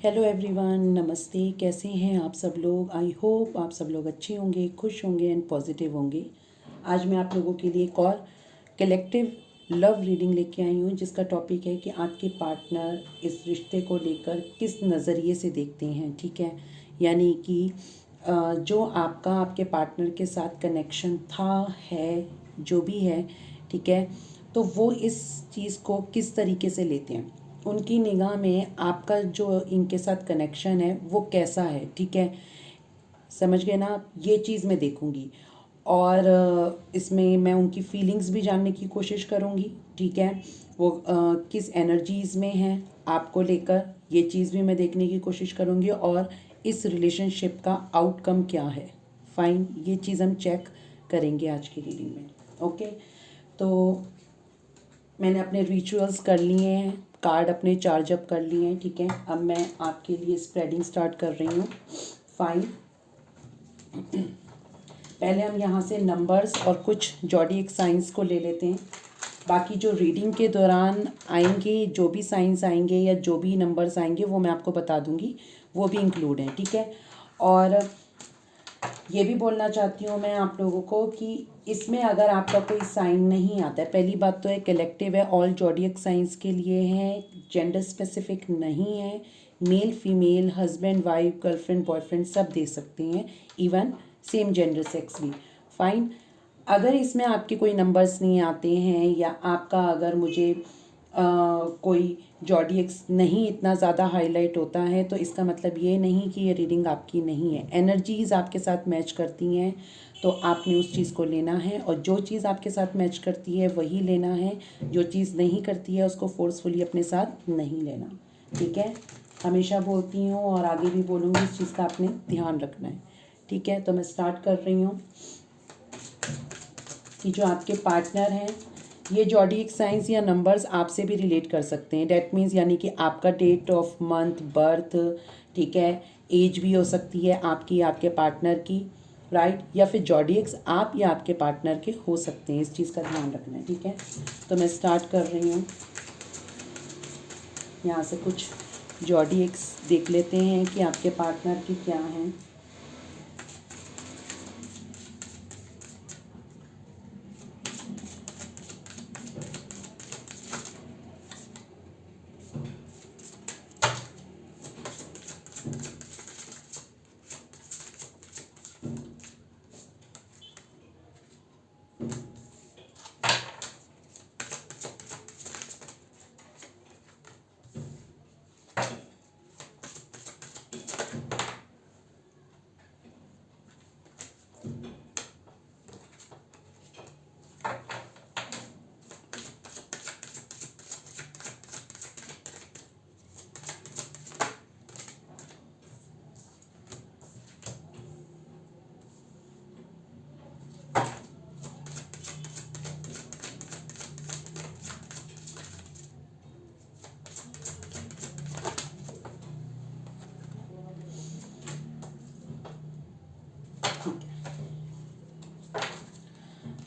Hello everyone, नमस्ते। कैसे हैं आप सब लोग? आई होप आप सब लोग अच्छे होंगे, खुश होंगे एंड पॉजिटिव होंगे। आज मैं आप लोगों के लिए एक और कलेक्टिव लव रीडिंग लेके आई हूँ, जिसका टॉपिक है कि आपके पार्टनर इस रिश्ते को लेकर किस नज़रिए से देखते हैं। ठीक है, यानी कि जो आपका आपके पार्टनर के साथ कनेक्शन था, है, जो भी है, ठीक है, तो वो इस चीज़ को किस तरीके से लेते हैं। उनकी निगाह में आपका जो इनके साथ कनेक्शन है वो कैसा है। ठीक है, समझ गए ना? ये चीज़ मैं देखूंगी और इसमें मैं उनकी फीलिंग्स भी जानने की कोशिश करूंगी। ठीक है, वो किस एनर्जीज़ में हैं आपको लेकर, ये चीज़ भी मैं देखने की कोशिश करूंगी। और इस रिलेशनशिप का आउटकम क्या है, फाइन, ये चीज़ हम चेक करेंगे आज की रीडिंग में। ओके, तो मैंने अपने रिचुअल्स कर लिए हैं, कार्ड अपने चार्ज अप कर लिए हैं। ठीक है, अब मैं आपके लिए स्प्रेडिंग स्टार्ट कर रही हूँ। फाइन, पहले हम यहाँ से नंबर्स और कुछ जॉडिएक साइंस को ले लेते हैं। बाकी जो रीडिंग के दौरान आएंगे, जो भी साइंस आएंगे या जो भी नंबर्स आएंगे वो मैं आपको बता दूंगी, वो भी इंक्लूड हैं। ठीक है, और ये भी बोलना चाहती हूँ मैं आप लोगों को कि इसमें अगर आपका कोई साइन नहीं आता है, पहली बात तो है कलेक्टिव है, ऑल जॉडियक साइंस के लिए है, जेंडर स्पेसिफिक नहीं है, male female, husband wife, girlfriend boyfriend सब दे सकते हैं, इवन सेम जेंडर सेक्स भी। फाइन, अगर इसमें आपके कोई नंबर्स नहीं आते हैं या आपका अगर मुझे कोई जॉडियक्स नहीं इतना ज़्यादा हाईलाइट होता है, तो इसका मतलब ये नहीं कि ये रीडिंग आपकी नहीं है। एनर्जीज़ आपके साथ मैच करती हैं तो आपने उस चीज़ को लेना है, और जो चीज़ आपके साथ मैच करती है वही लेना है, जो चीज़ नहीं करती है उसको फोर्सफुली अपने साथ नहीं लेना। ठीक है, हमेशा बोलती हूँ और आगे भी बोलूँगी, इस चीज़ का आपने ध्यान रखना है। ठीक है, तो मैं स्टार्ट कर रही हूँ कि जो आपके पार्टनर हैं, ये जॉडिएक साइंस या नंबर्स आपसे भी रिलेट कर सकते हैं। डैट मीन्स यानी कि आपका डेट ऑफ मंथ बर्थ, ठीक है, एज भी हो सकती है आपकी, आपके पार्टनर की, राइट, या फिर जॉडिएक्स आप या आपके पार्टनर के हो सकते हैं। इस चीज़ का ध्यान रखना है। ठीक है, तो मैं स्टार्ट कर रही हूँ। यहाँ से कुछ जॉडिएक्स देख लेते हैं कि आपके पार्टनर की क्या हैं।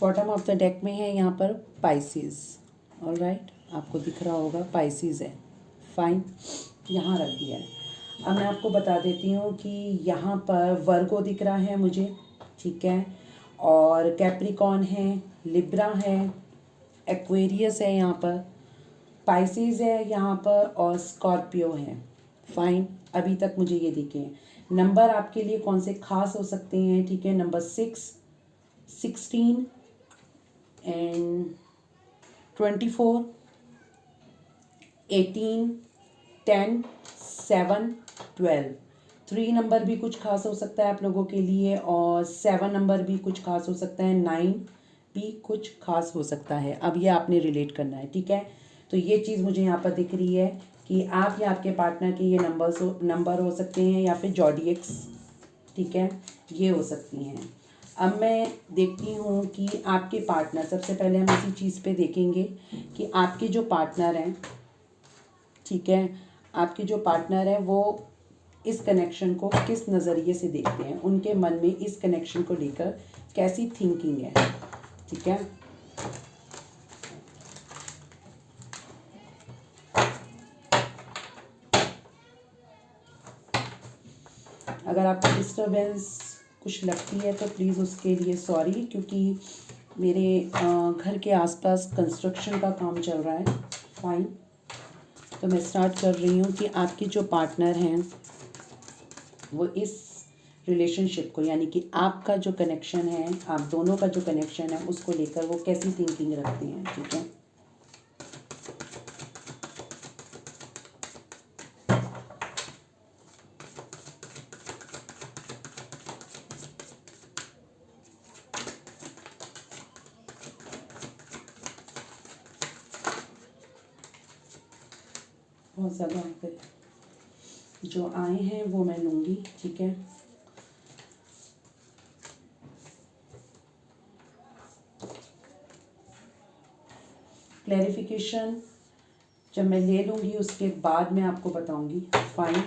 बॉटम ऑफ द डेक में है यहाँ पर पाइसेस। ऑल राइट, आपको दिख रहा होगा पाइसेस है। फाइन, यहाँ रख दिया है। अब मैं आपको बता देती हूँ कि यहाँ पर वर्गो दिख रहा है मुझे, ठीक है, और कैप्रिकॉन है, लिब्रा है, एक्वेरियस है, यहाँ पर पाइसेस है यहाँ पर, और स्कॉर्पियो है। फाइन, अभी तक मुझे ये दिखे हैं। नंबर आपके लिए कौन से खास हो सकते हैं? ठीक है, नंबर 6, 16 एंड 24, 18, 10, 7, 12। 3 नंबर भी कुछ खास हो सकता है आप लोगों के लिए, और 7 नंबर भी कुछ खास हो सकता है, 9 भी कुछ खास हो सकता है। अब ये आपने रिलेट करना है। ठीक है, तो ये चीज़ मुझे यहाँ पर दिख रही है कि आप या आपके पार्टनर के ये नंबर हो सकते हैं, या फिर जॉडिएक्स, ठीक है, ये हो सकती हैं। अब मैं देखती हूँ कि आपके पार्टनर, सबसे पहले हम इसी चीज़ पे देखेंगे कि आपके जो पार्टनर हैं, ठीक है, आपके जो पार्टनर हैं वो इस कनेक्शन को किस नज़रिए से देखते हैं, उनके मन में इस कनेक्शन को लेकर कैसी थिंकिंग है। ठीक है, अगर आपको डिस्टरबेंस कुछ लगती है तो प्लीज़ उसके लिए सॉरी, क्योंकि मेरे घर के आसपास कंस्ट्रक्शन का काम चल रहा है। फाइन, तो मैं स्टार्ट कर रही हूँ कि आपके जो पार्टनर हैं वो इस रिलेशनशिप को, यानी कि आपका जो कनेक्शन है, आप दोनों का जो कनेक्शन है, उसको लेकर वो कैसी थिंकिंग रखते हैं। ठीक है, बहुत ज़्यादा यहाँ पे जो आए हैं वो मैं लूँगी। ठीक है, क्लैरिफिकेशन जब मैं ले लूँगी उसके बाद मैं आपको बताऊँगी। फाइन,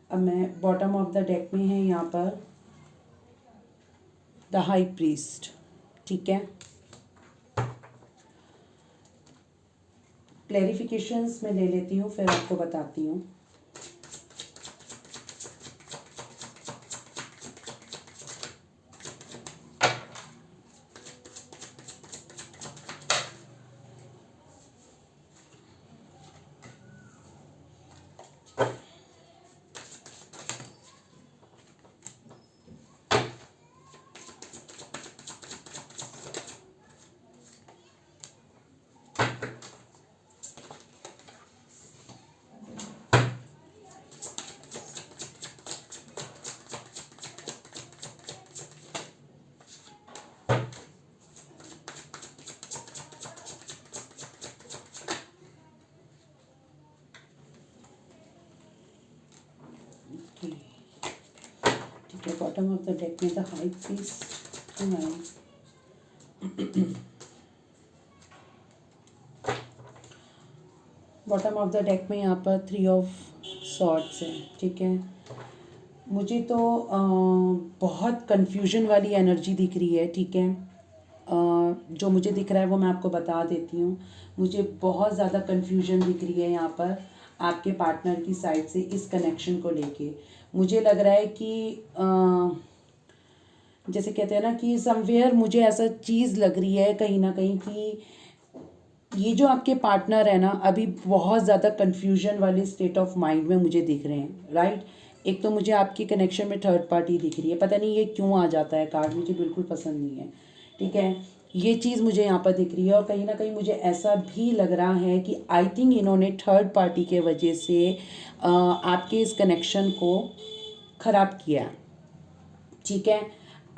अब मैं बॉटम ऑफ द डेक में है यहाँ पर द हाई प्रीस्ट। ठीक है, क्लैरिफिकेशंस मैं ले लेती हूँ, फिर आपको बताती हूँ। ठीक है, बॉटम ऑफ द डेक में the high priest and bottom of the deck में यहाँ पर 3 ऑफ सॉर्ड्स है। ठीक है, मुझे तो बहुत कंफ्यूजन वाली एनर्जी दिख रही है। ठीक है, जो मुझे दिख रहा है वो मैं आपको बता देती हूँ। मुझे बहुत ज़्यादा कंफ्यूजन दिख रही है यहाँ पर आपके पार्टनर की साइड से इस कनेक्शन को लेके। मुझे लग रहा है कि जैसे कहते हैं ना कि समवेयर मुझे ऐसा चीज़ लग रही है कहीं ना कहीं कि ये जो आपके पार्टनर है ना अभी बहुत ज़्यादा कन्फ्यूजन वाले स्टेट ऑफ माइंड में मुझे दिख रहे हैं। राइट, एक तो मुझे आपकी कनेक्शन में थर्ड पार्टी दिख रही है, पता नहीं ये क्यों आ जाता है कार्ड, मुझे बिल्कुल पसंद नहीं है। ठीक है, ये चीज़ मुझे यहाँ पर दिख रही है और कहीं ना कहीं मुझे ऐसा भी लग रहा है कि आई थिंक इन्होंने थर्ड पार्टी के वजह से आपके इस कनेक्शन को ख़राब किया। ठीक है,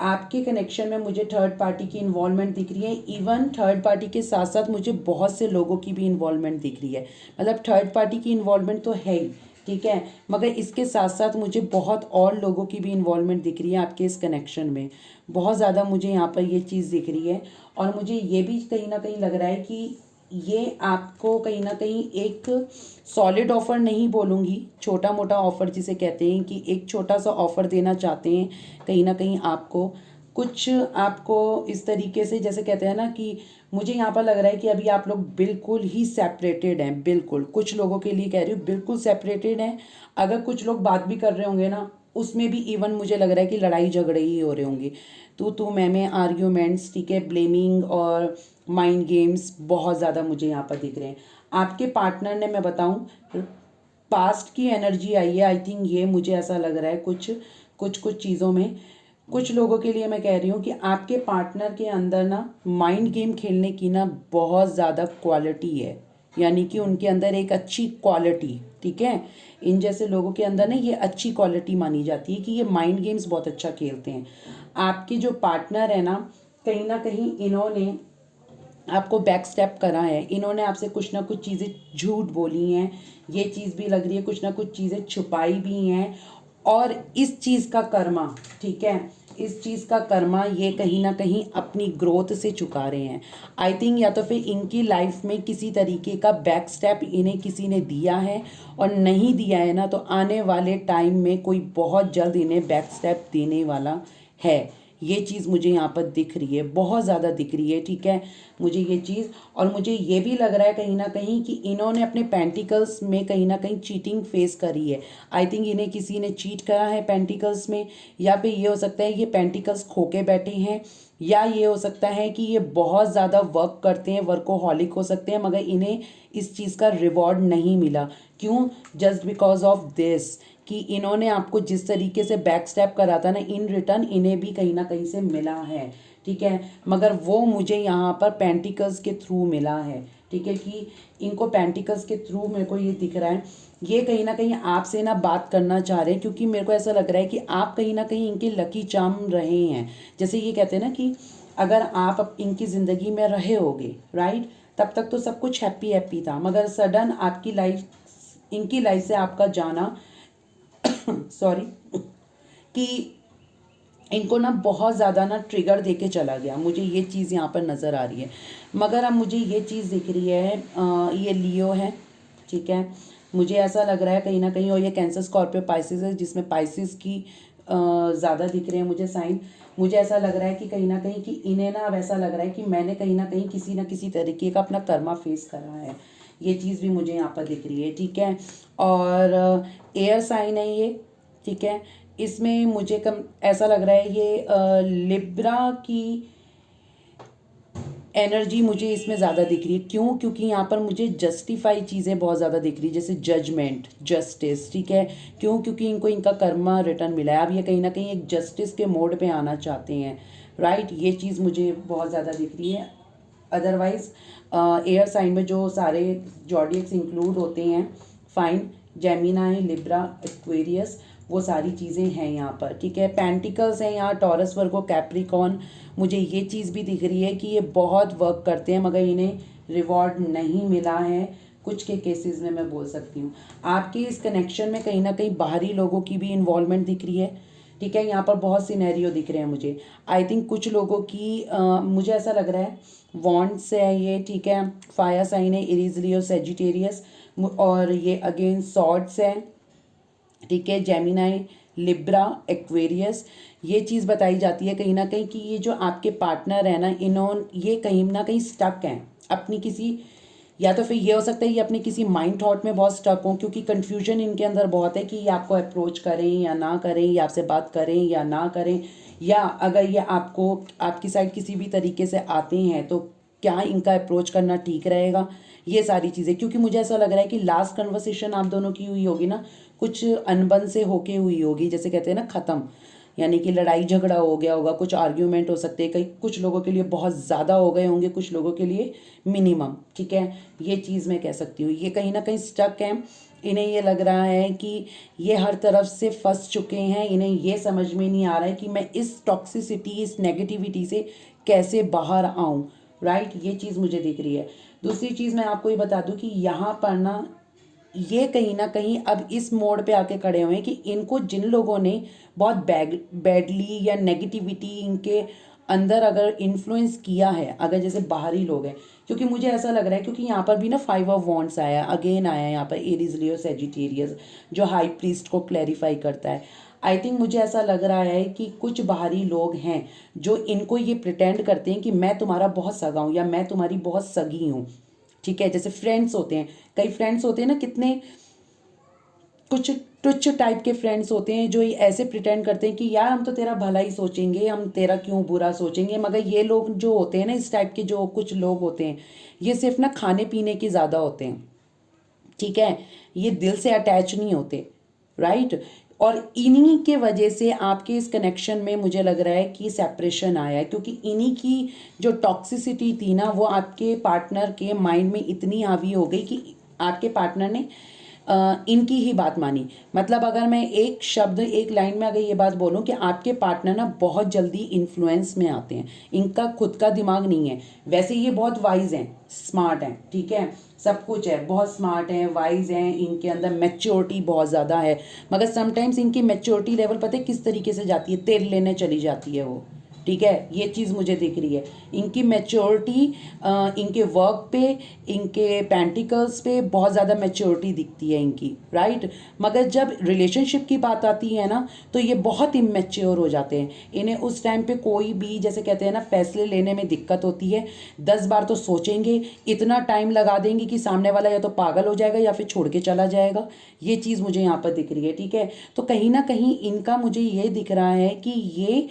आपके कनेक्शन में मुझे थर्ड पार्टी की इन्वॉल्वमेंट दिख रही है। इवन थर्ड पार्टी के साथ साथ मुझे बहुत से लोगों की भी इन्वॉल्वमेंट दिख रही है। मतलब थर्ड पार्टी की इन्वॉल्वमेंट तो है ही, ठीक है, मगर इसके साथ साथ मुझे बहुत और लोगों की भी इन्वॉल्वमेंट दिख रही है आपके इस कनेक्शन में। बहुत ज़्यादा मुझे यहाँ पर ये चीज़ दिख रही है और मुझे ये भी कहीं ना कहीं लग रहा है कि ये आपको कहीं ना कहीं एक सॉलिड ऑफ़र नहीं बोलूँगी, छोटा मोटा ऑफ़र जिसे कहते हैं कि एक छोटा सा ऑफ़र देना चाहते हैं कहीं ना कहीं आपको। कुछ आपको इस तरीके से जैसे कहते हैं ना कि मुझे यहाँ पर लग रहा है कि अभी आप लोग बिल्कुल ही सेपरेटेड हैं। बिल्कुल, कुछ लोगों के लिए कह रही हूँ बिल्कुल सेपरेटेड हैं। अगर कुछ लोग बात भी कर रहे होंगे ना उसमें भी इवन मुझे लग रहा है कि लड़ाई झगड़े ही हो रहे होंगे, तू मैं आर्ग्यूमेंट्स, ठीक है, ब्लेमिंग और माइंड गेम्स बहुत ज़्यादा मुझे यहाँ पर दिख रहे हैं। आपके पार्टनर ने, मैं बताऊँ, पास्ट की एनर्जी आई है। आई थिंक ये मुझे ऐसा लग रहा है कुछ चीज़ों में। कुछ लोगों के लिए मैं कह रही हूँ कि आपके पार्टनर के अंदर ना माइंड गेम खेलने की ना बहुत ज़्यादा क्वालिटी है, यानी कि उनके अंदर एक अच्छी क्वालिटी, ठीक है, इन जैसे लोगों के अंदर ना ये अच्छी क्वालिटी मानी जाती है कि ये माइंड गेम्स बहुत अच्छा खेलते हैं। आपके जो पार्टनर है ना कहीं इन्होंने आपको बैक स्टेप करा है, इन्होंने आपसे कुछ ना कुछ चीज़ें झूठ बोली हैं, ये चीज़ भी लग रही है, कुछ ना कुछ चीज़ें छुपाई भी हैं और इस चीज़ का कर्मा, ठीक है, इस चीज़ का कर्मा ये कहीं ना कहीं अपनी ग्रोथ से चुका रहे हैं। आई थिंक या तो फिर इनकी लाइफ में किसी तरीके का बैक स्टेप इन्हें किसी ने दिया है और नहीं दिया है ना तो आने वाले टाइम में कोई बहुत जल्द इन्हें बैक स्टेप देने वाला है। ये चीज़ मुझे यहाँ पर दिख रही है, बहुत ज़्यादा दिख रही है, ठीक है, मुझे ये चीज़। और मुझे ये भी लग रहा है कहीं ना कहीं कि इन्होंने अपने पेंटिकल्स में कहीं ना कहीं चीटिंग फेस करी है। आई थिंक इन्हें किसी ने चीट करा है पेंटिकल्स में, या फिर ये हो सकता है ये पेंटिकल्स खो के बैठे हैं, या ये हो सकता है कि ये बहुत ज़्यादा वर्क करते हैं, वर्कोहॉलिक हो सकते हैं, मगर इन्हें इस चीज़ का रिवॉर्ड नहीं मिला। क्यों? जस्ट बिकॉज ऑफ दिस, कि इन्होंने आपको जिस तरीके से बैक स्टेप करा था ना, इन रिटर्न इन्हें भी कहीं ना कहीं से मिला है, ठीक है, मगर वो मुझे यहाँ पर पेंटिकल्स के थ्रू मिला है, ठीक है, कि इनको पेंटिकल्स के थ्रू मेरे को ये दिख रहा है। ये कहीं ना कहीं आपसे ना बात करना चाह रहे हैं, क्योंकि मेरे को ऐसा लग रहा है कि आप कहीं ना कहीं इनके लकी चार्म रहे हैं। जैसे ये कहते हैं ना कि अगर आप इनकी ज़िंदगी में रहे होगे, राइट, तब तक तो सब कुछ हैप्पी हैप्पी था, मगर सडन आपकी लाइफ, इनकी लाइफ से आपका जाना सॉरी कि इनको ना बहुत ज़्यादा ना ट्रिगर देके चला गया। मुझे ये चीज़ यहाँ पर नज़र आ रही है, मगर अब मुझे ये चीज़ दिख रही है, ये लियो है, ठीक है, मुझे ऐसा लग रहा है कहीं ना कहीं, और ये कैंसर, स्कॉर्पियो, पाइसिस है, जिसमें पाइसिस की ज़्यादा दिख रहे हैं मुझे साइन। मुझे ऐसा लग रहा है कि कहीं ना कहीं कि इन्हें ना अब ऐसा लग रहा है कि मैंने कहीं ना किसी तरीके का अपना कर्मा फेस करा है। ये चीज़ भी मुझे यहाँ पर दिख रही है, ठीक है। और एयर साइन है ये, ठीक है, इसमें मुझे कम ऐसा लग रहा है ये लिब्रा की एनर्जी मुझे इसमें ज़्यादा दिख रही है। क्यों? क्योंकि यहाँ पर मुझे जस्टिफाई चीज़ें बहुत ज़्यादा दिख रही है, जैसे जजमेंट, जस्टिस, ठीक है। क्यों? क्योंकि इनको इनका कर्मा रिटर्न मिला है। अब ये कहीं ना कहीं एक जस्टिस के मोड पे आना चाहते हैं, राइट, ये चीज़ मुझे बहुत ज़्यादा दिख रही है। अदरवाइज एयर साइन में जो सारे जॉडियक्स इंक्लूड होते हैं, फाइन, जेमिनाई, लिब्रा, एक्वेरियस, वो सारी चीज़ें हैं यहाँ पर, ठीक है। पेंटिकल्स हैं यहाँ, टॉरस, वर्गो, कैप्रिकॉन। मुझे ये चीज़ भी दिख रही है कि ये बहुत वर्क करते हैं, मगर इन्हें रिवॉर्ड नहीं मिला है कुछ के केसेस में, मैं बोल सकती हूँ। आपके इस कनेक्शन में कहीं ना कहीं बाहरी लोगों की भी इन्वॉल्वमेंट दिख रही है, ठीक है। यहाँ पर बहुत सिनेरियो दिख रहे हैं मुझे। आई थिंक कुछ लोगों की मुझे ऐसा लग रहा है वॉन्ड्स है ये, ठीक है, फायर साइन है, एरीज, लियो, सेजिटेरियस, और ये अगेन सॉर्ड्स है, ठीक है, जेमिनाई, लिब्रा, एक्वेरियस। ये चीज़ बताई जाती है कहीं ना कहीं कि ये जो आपके पार्टनर है ना, ये कहीं ना कहीं स्टक हैं अपनी किसी, या तो फिर ये हो सकता है ये अपने किसी माइंड थॉट में बहुत स्टक हों, क्योंकि कन्फ्यूजन इनके अंदर बहुत है कि ये आपको अप्रोच करें या ना करें, या आपसे बात करें या ना करें, या अगर ये आपको आपकी साइड किसी भी तरीके से आते हैं तो क्या इनका अप्रोच करना ठीक रहेगा, ये सारी चीज़ें। क्योंकि मुझे ऐसा लग रहा है कि लास्ट कन्वर्सेशन आप दोनों की हुई होगी ना, कुछ अनबन से होके हुई होगी, जैसे कहते हैं ना ख़त्म, यानी कि लड़ाई झगड़ा हो गया होगा, कुछ आर्ग्यूमेंट हो सकते हैं, कई कुछ लोगों के लिए बहुत ज़्यादा हो गए होंगे, कुछ लोगों के लिए मिनिमम, ठीक है, ये चीज़ मैं कह सकती हूँ। ये कहीं ना कहीं स्टक हैं, इन्हें ये लग रहा है कि ये हर तरफ से फंस चुके हैं, इन्हें ये समझ में नहीं आ रहा है कि मैं इस टॉक्सिसिटी, इस नेगेटिविटी से कैसे बाहर आऊँ, राइट, ये चीज़ मुझे दिख रही है। दूसरी चीज़ मैं आपको ये बता दूँ कि यहाँ पर ना ये कहीं ना कहीं अब इस मोड़ पे आके खड़े हुए हैं कि इनको जिन लोगों ने बहुत बैडली या नेगेटिविटी इनके अंदर अगर इन्फ्लुएंस किया है, अगर जैसे बाहरी लोग हैं, क्योंकि मुझे ऐसा लग रहा है, क्योंकि यहाँ पर भी ना 5 ऑफ वॉन्ड्स आया, अगेन आया यहाँ पर एरीज, लियो, सेजिटेरियस, जो हाई प्रीस्ट को क्लैरिफाई करता है। आई थिंक मुझे ऐसा लग रहा है कि कुछ बाहरी लोग हैं जो इनको ये प्रिटेंड करते हैं कि मैं तुम्हारा बहुत सगा हूँ या मैं तुम्हारी बहुत सगी हूँ, ठीक है। जैसे फ्रेंड्स होते हैं, कई फ्रेंड्स होते हैं ना, कितने कुछ टुच्च टाइप के फ्रेंड्स होते हैं जो ऐसे प्रिटेंड करते हैं कि यार हम तो तेरा भला ही सोचेंगे, हम तेरा क्यों बुरा सोचेंगे। मगर ये लोग जो होते हैं ना, इस टाइप के जो कुछ लोग होते हैं, ये सिर्फ ना खाने पीने के ज़्यादा होते हैं, ठीक है, ये दिल से अटैच नहीं होते, राइट। और इन्हीं के वजह से आपके इस कनेक्शन में मुझे लग रहा है कि सेपरेशन आया है, क्योंकि इन्हीं की जो टॉक्सिसिटी थी ना, वो आपके पार्टनर के माइंड में इतनी हावी हो गई कि आपके पार्टनर ने इनकी ही बात मानी। मतलब अगर मैं एक शब्द, एक लाइन में अगर ये बात बोलूँ कि आपके पार्टनर ना बहुत जल्दी इन्फ्लुएंस में आते हैं, इनका खुद का दिमाग नहीं है। वैसे ये बहुत वाइज हैं, स्मार्ट हैं, ठीक है, सब कुछ है, बहुत स्मार्ट हैं, वाइज हैं, इनके अंदर मैच्योरिटी बहुत ज़्यादा है, मगर समटाइम्स इनकी मैच्योरिटी लेवल पता है किस तरीके से जाती है, तेल लेने चली जाती है वो, ठीक है, ये चीज़ मुझे दिख रही है। इनकी मैच्योरिटी, इनके वर्क पे, इनके पेंटिकल्स पे बहुत ज़्यादा मैच्योरिटी दिखती है इनकी, राइट। मगर जब रिलेशनशिप की बात आती है ना, तो ये बहुत इमेच्योर हो जाते हैं। इन्हें उस टाइम पे कोई भी, जैसे कहते हैं ना, फैसले लेने में दिक्कत होती है। 10 बार तो सोचेंगे, इतना टाइम लगा देंगे कि सामने वाला या तो पागल हो जाएगा या फिर छोड़ के चला जाएगा। ये चीज़ मुझे यहाँ पर दिख रही है, ठीक है। तो कहीं ना कहीं इनका मुझे ये दिख रहा है कि ये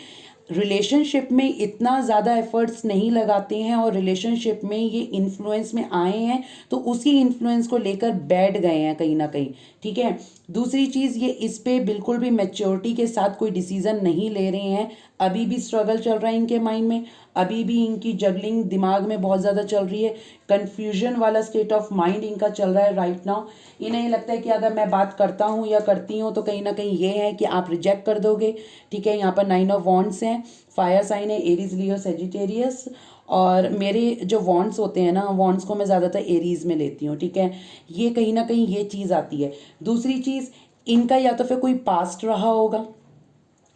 रिलेशनशिप में इतना ज़्यादा एफर्ट्स नहीं लगाते हैं, और रिलेशनशिप में ये इन्फ्लुएंस में आए हैं तो उसी इन्फ्लुएंस को लेकर बैठ गए हैं कहीं ना कहीं, ठीक है। दूसरी चीज़, ये इस पे बिल्कुल भी मैच्योरिटी के साथ कोई डिसीज़न नहीं ले रहे हैं। अभी भी स्ट्रगल चल रहा है इनके माइंड में, अभी भी इनकी जगलिंग दिमाग में बहुत ज़्यादा चल रही है। कन्फ्यूजन वाला स्टेट ऑफ माइंड इनका चल रहा है राइट नाउ। इन्हें ये लगता है कि अगर मैं बात करता हूँ या करती हूँ तो कहीं ना कहीं ये है कि आप रिजेक्ट कर दोगे, ठीक है। यहाँ पर 9 ऑफ वॉन्ड्स हैं, फायर साइन है, एरीज, लियो, सेजिटेरियस। और मेरे जो वॉन्ड्स होते हैं ना, वॉन्ड्स को मैं ज़्यादातर एरीज में लेती हूँ, ठीक है। ये कहीं ना कहीं ये चीज़ आती है। दूसरी चीज़, इनका या तो फिर कोई पास्ट रहा होगा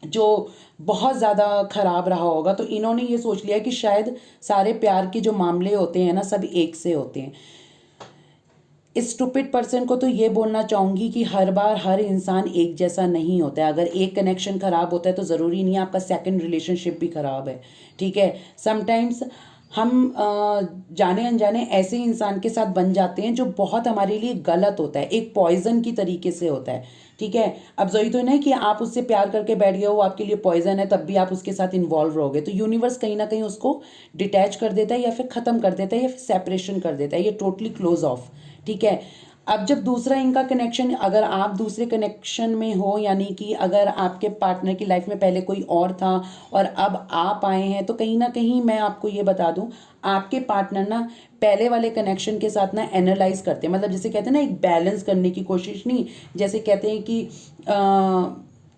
जो बहुत ज़्यादा ख़राब रहा होगा, तो इन्होंने ये सोच लिया कि शायद सारे प्यार के जो मामले होते हैं ना, सब एक से होते हैं। इस स्टूपिड पर्सन को तो ये बोलना चाहूँगी कि हर बार हर इंसान एक जैसा नहीं होता है। अगर एक कनेक्शन ख़राब होता है तो ज़रूरी नहीं है आपका सेकंड रिलेशनशिप भी ख़राब है, ठीक है। समटाइम्स हम जाने अनजाने ऐसे इंसान के साथ बन जाते हैं जो बहुत हमारे लिए गलत होता है, एक पॉइजन की तरीके से होता है, ठीक है। अब जरूरी तो नहीं कि आप उससे प्यार करके बैठ गए हो, आपके लिए पॉइजन है, तब भी आप उसके साथ इन्वॉल्व रहोगे। तो यूनिवर्स कहीं ना कहीं उसको डिटैच कर देता है, या फिर ख़त्म कर देता है, या फिर सेपरेशन कर देता है, ये टोटली क्लोज ऑफ, ठीक है। अब जब दूसरा इनका कनेक्शन, अगर आप दूसरे कनेक्शन में हो, यानी कि अगर आपके पार्टनर की लाइफ में पहले कोई और था और अब आप आए हैं, तो कहीं ना कहीं मैं आपको ये बता दूं, आपके पार्टनर ना पहले वाले कनेक्शन के साथ ना एनालाइज करते हैं। मतलब जैसे कहते हैं ना, एक बैलेंस करने की कोशिश, नहीं, जैसे कहते हैं कि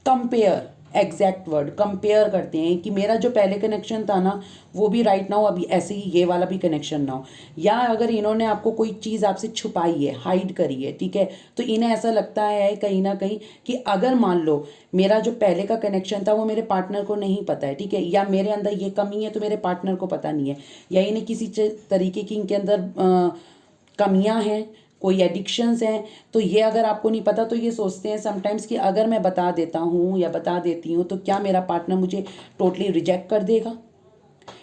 कंपेयर, एग्जैक्ट वर्ड कंपेयर करते हैं कि मेरा जो पहले कनेक्शन था ना, वो भी राइट ना हो, अभी ऐसे ही ये वाला भी कनेक्शन ना हो। या अगर इन्होंने आपको कोई चीज़ आपसे छुपाई है, हाइड करी है, ठीक है, तो इन्हें ऐसा लगता है कहीं ना कहीं कि अगर मान लो मेरा जो पहले का कनेक्शन था वो मेरे पार्टनर को नहीं पता है, ठीक है, या मेरे अंदर ये कमी है तो मेरे पार्टनर को पता नहीं है, या इन्हें किसी तरीके की इनके अंदर कमियां हैं, कोई एडिक्शंस हैं, तो ये अगर आपको नहीं पता तो ये सोचते हैं समटाइम्स कि अगर मैं बता देता हूँ या बता देती हूँ तो क्या मेरा पार्टनर मुझे टोटली रिजेक्ट कर देगा,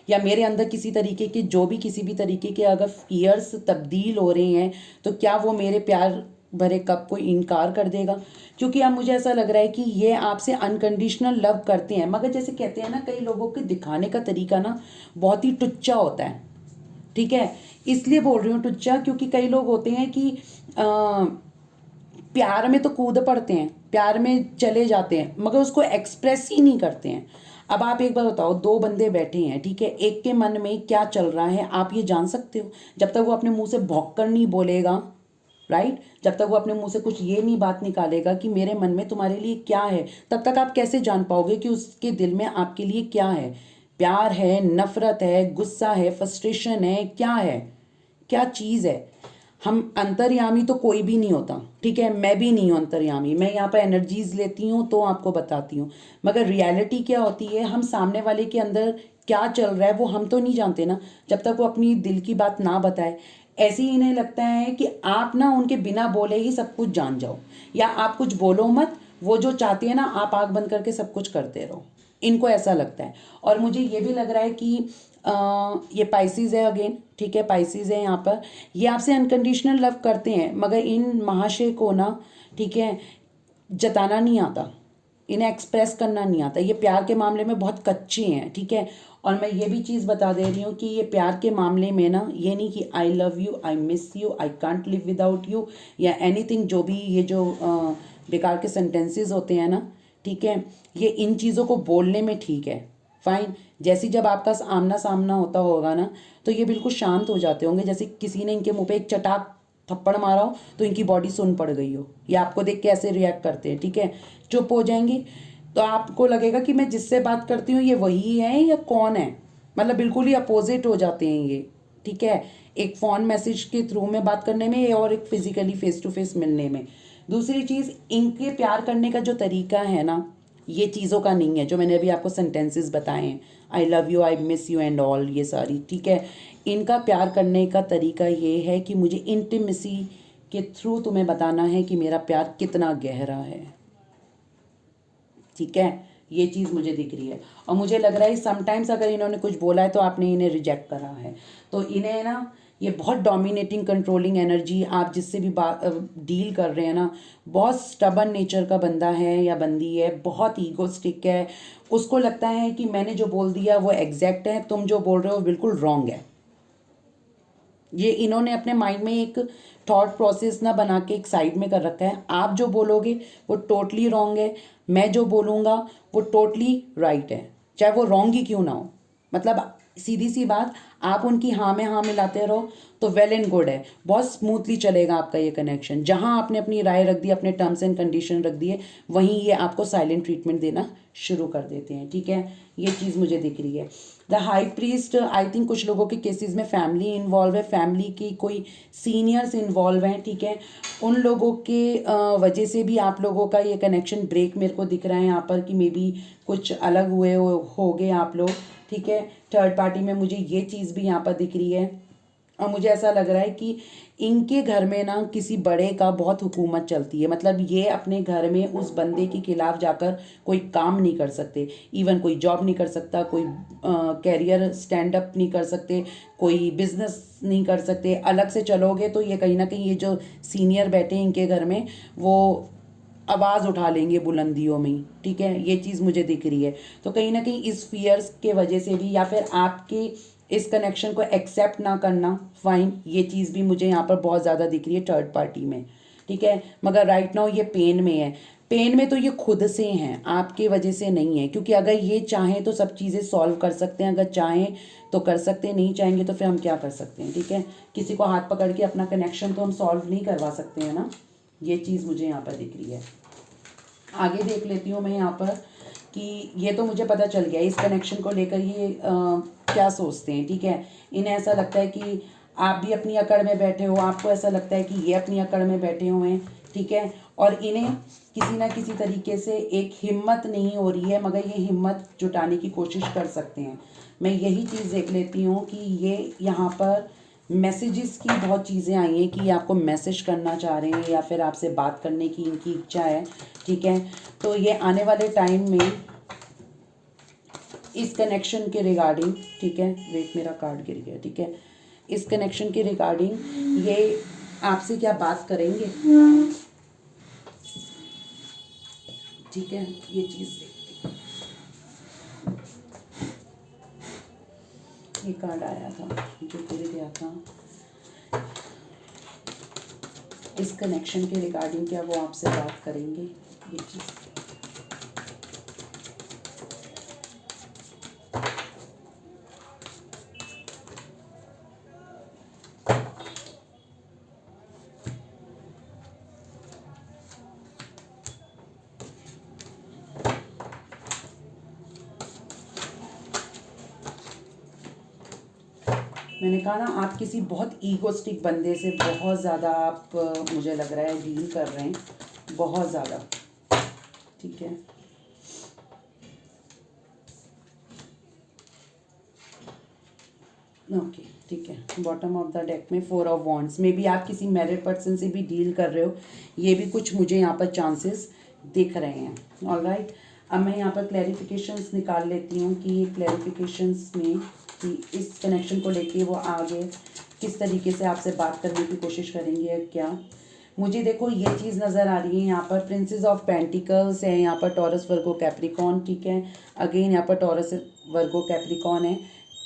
या मेरे अंदर किसी तरीके के, जो भी किसी भी तरीके के अगर फियर्स तब्दील हो रहे हैं तो क्या वो मेरे प्यार भरे कप को इनकार कर देगा। क्योंकि अब मुझे ऐसा लग रहा है कि ये आपसे अनकंडीशनल लव करते हैं, मगर जैसे कहते हैं ना, कई लोगों के दिखाने का तरीका ना बहुत ही टुच्चा होता है, ठीक है। इसलिए बोल रही हूँ टुच्चा, क्योंकि कई लोग होते हैं कि प्यार में तो कूद पड़ते हैं, प्यार में चले जाते हैं, मगर उसको एक्सप्रेस ही नहीं करते हैं। अब आप एक बार बताओ, दो बंदे बैठे हैं, ठीक है, एक के मन में क्या चल रहा है आप ये जान सकते हो जब तक वो अपने मुंह से भौंक कर नहीं बोलेगा, राइट। जब तक वो अपने मुंह से कुछ ये नहीं बात निकालेगा कि मेरे मन में तुम्हारे लिए क्या है, तब तक आप कैसे जान पाओगे कि उसके दिल में आपके लिए क्या है। प्यार है, नफरत है, गुस्सा है, फ्रस्ट्रेशन है, क्या है, क्या चीज़ है। हम अंतर्यामी तो कोई भी नहीं होता, ठीक है, मैं भी नहीं हूँ अंतर्यामी, मैं यहाँ पर एनर्जीज लेती हूँ तो आपको बताती हूँ, मगर रियलिटी क्या होती है, हम सामने वाले के अंदर क्या चल रहा है वो हम तो नहीं जानते ना, जब तक वो अपनी दिल की बात ना बताए। ऐसे ही इन्हें लगता है कि आप ना उनके बिना बोले ही सब कुछ जान जाओ, या आप कुछ बोलो मत, वो जो चाहते हैं ना आप आंख बंद करके सब कुछ करते रहो, इनको ऐसा लगता है। और मुझे ये भी लग रहा है कि ये पाइसिस है अगेन, ठीक है, पाइसिस है यहाँ पर, ये आपसे अनकंडीशनल लव करते हैं, मगर इन महाशय को ना, ठीक है, जताना नहीं आता, इन्हें एक्सप्रेस करना नहीं आता, ये प्यार के मामले में बहुत कच्चे हैं, ठीक है। और मैं ये भी चीज़ बता दे रही हूँ कि ये प्यार के मामले में ना, ये नहीं कि आई love you, I miss you, I can't live without you, या एनीथिंग, जो भी ये जो बेकार के सेंटेंसेस होते हैं ना, ठीक है, ये इन चीज़ों को बोलने में ठीक है, फाइन। जैसे जब आपका आमना सामना होता होगा ना, तो ये बिल्कुल शांत हो जाते होंगे, जैसे किसी ने इनके मुंह पे एक चटाक थप्पड़ मारा हो तो इनकी बॉडी सुन पड़ गई हो, ये आपको देख के ऐसे रिएक्ट करते हैं, ठीक है, चुप हो जाएंगी। तो आपको लगेगा कि मैं जिससे बात करती हूँ ये वही है या कौन है, मतलब बिल्कुल ही अपोजिट हो जाते हैं ये, ठीक है, एक फ़ोन मैसेज के थ्रू में बात करने में और एक फिजिकली फेस टू फेस मिलने में। दूसरी चीज़, इनके प्यार करने का जो तरीका है ना, ये चीज़ों का नहीं है जो मैंने अभी आपको सेंटेंसेस बताए हैं, आई love you, I miss you and all, ये सारी, ठीक है। इनका प्यार करने का तरीका ये है कि मुझे इंटीमेसी के थ्रू तुम्हें बताना है कि मेरा प्यार कितना गहरा है, ठीक है। ये चीज़ मुझे दिख रही है और मुझे लग रहा है समटाइम्स अगर इन्होंने कुछ बोला है तो आपने इन्हें रिजेक्ट करा है, तो इन्हें ना ये बहुत डोमिनेटिंग कंट्रोलिंग एनर्जी, आप जिससे भी बात डील कर रहे हैं ना, बहुत स्टबन नेचर का बंदा है या बंदी है, बहुत ईगोस्टिक है। उसको लगता है कि मैंने जो बोल दिया वो एग्जैक्ट है, तुम जो बोल रहे हो बिल्कुल रॉन्ग है। ये इन्होंने अपने माइंड में एक थॉट प्रोसेस ना बना के एक साइड में कर रखा है, आप जो बोलोगे वो टोटली रॉन्ग है, मैं जो बोलूँगा वो टोटली राइट है, चाहे वो रॉन्ग ही क्यों ना हो। मतलब सीधी सी बात, आप उनकी हाँ में हाँ मिलाते रहो तो वेल एंड गुड है, बहुत स्मूथली चलेगा आपका ये कनेक्शन। जहाँ आपने अपनी राय रख दी, अपने टर्म्स एंड कंडीशन रख दिए, वहीं ये आपको साइलेंट ट्रीटमेंट देना शुरू कर देते हैं, ठीक है। ये चीज़ मुझे दिख रही है। The high priest, I think कुछ लोगों के केसेस में फैमिली इन्वॉल्व है, फैमिली की कोई सीनियर्स इन्वॉल्व हैं, ठीक है। उन लोगों के वजह से भी आप लोगों का ये कनेक्शन ब्रेक मेरे को दिख रहा है यहाँ पर, कि मे बी कुछ अलग हुए हो गए आप लोग, ठीक है। थर्ड पार्टी में मुझे ये चीज़ भी यहाँ पर दिख रही है और मुझे ऐसा लग रहा है कि इनके घर में ना किसी बड़े का बहुत हुकूमत चलती है। मतलब ये अपने घर में उस बंदे के खिलाफ जाकर कोई काम नहीं कर सकते, इवन कोई जॉब नहीं कर सकता, कोई कैरियर स्टैंड अप नहीं कर सकते, कोई बिजनेस नहीं कर सकते। अलग से चलोगे तो ये कहीं ना कहीं ये जो सीनियर बैठे हैं इनके घर में, वो आवाज़ उठा लेंगे बुलंदियों में ही, ठीक है। ये चीज़ मुझे दिख रही है। तो कहीं ना कहीं इस फियर्स के वजह से भी, या फिर आपके इस कनेक्शन को एक्सेप्ट ना करना, फाइन, ये चीज़ भी मुझे यहाँ पर बहुत ज़्यादा दिख रही है थर्ड पार्टी में, ठीक है। मगर राइट नाउ ये पेन में है। पेन में तो ये खुद से हैं, आपके वजह से नहीं है, क्योंकि अगर ये चाहें तो सब चीज़ें सॉल्व कर सकते हैं, अगर चाहें तो कर सकते हैं, नहीं चाहेंगे तो फिर हम क्या कर सकते हैं, ठीक है। किसी को हाथ पकड़ के अपना कनेक्शन तो हम सॉल्व नहीं करवा सकते हैं ना। ये चीज़ मुझे यहाँ पर दिख रही है। आगे देख लेती हूँ मैं यहाँ पर कि ये तो मुझे पता चल गया इस कनेक्शन को लेकर ये क्या सोचते हैं, ठीक है। इन्हें ऐसा लगता है कि आप भी अपनी अकड़ में बैठे हो, आपको ऐसा लगता है कि ये अपनी अकड़ में बैठे हुए हैं, ठीक है। और इन्हें किसी ना किसी तरीके से एक हिम्मत नहीं हो रही है, मगर ये हिम्मत जुटाने की कोशिश कर सकते हैं। मैं यही चीज़ देख लेती हूँ कि ये यहाँ पर मैसेजेस की बहुत चीज़ें आई हैं कि ये आपको मैसेज करना चाह रहे हैं या फिर आपसे बात करने की इनकी इच्छा है, ठीक है। तो ये आने वाले टाइम में इस कनेक्शन के रिगार्डिंग, ठीक है, वेट मेरा कार्ड गिर गया, ठीक है, इस कनेक्शन के रिगार्डिंग ये आपसे क्या बात करेंगे, ठीक है। ये चीज़ देखते हैं, ये कार्ड आया था जो गिर गया था, इस कनेक्शन के रिगार्डिंग क्या वो आपसे बात करेंगे, ये चीज़। मैंने कहा ना, आप किसी बहुत ईगोस्टिक बंदे से बहुत ज़्यादा आप मुझे लग रहा है डील कर रहे हैं, बहुत ज़्यादा, ठीक है। ओके, ठीक है। बॉटम ऑफ द डेक में 4 ऑफ वॉन्ड्स में भी आप किसी मैरिड पर्सन से भी डील कर रहे हो, ये भी कुछ मुझे यहाँ पर चांसेस दिख रहे हैं। ऑलराइट, अब मैं यहाँ पर क्लैरिफिकेशंस निकाल लेती हूँ कि ये क्लैरिफिकेशंस में कि इस कनेक्शन को लेके वो आगे किस तरीके से आपसे बात करने की कोशिश करेंगे या क्या। मुझे देखो ये चीज़ नज़र आ रही है यहाँ पर, प्रिंसेस ऑफ पेंटिकल्स है यहाँ पर, टॉरस वर्गो कैप्रिकॉन, ठीक है। अगेन यहाँ पर टॉरस वर्गो कैप्रिकॉन है,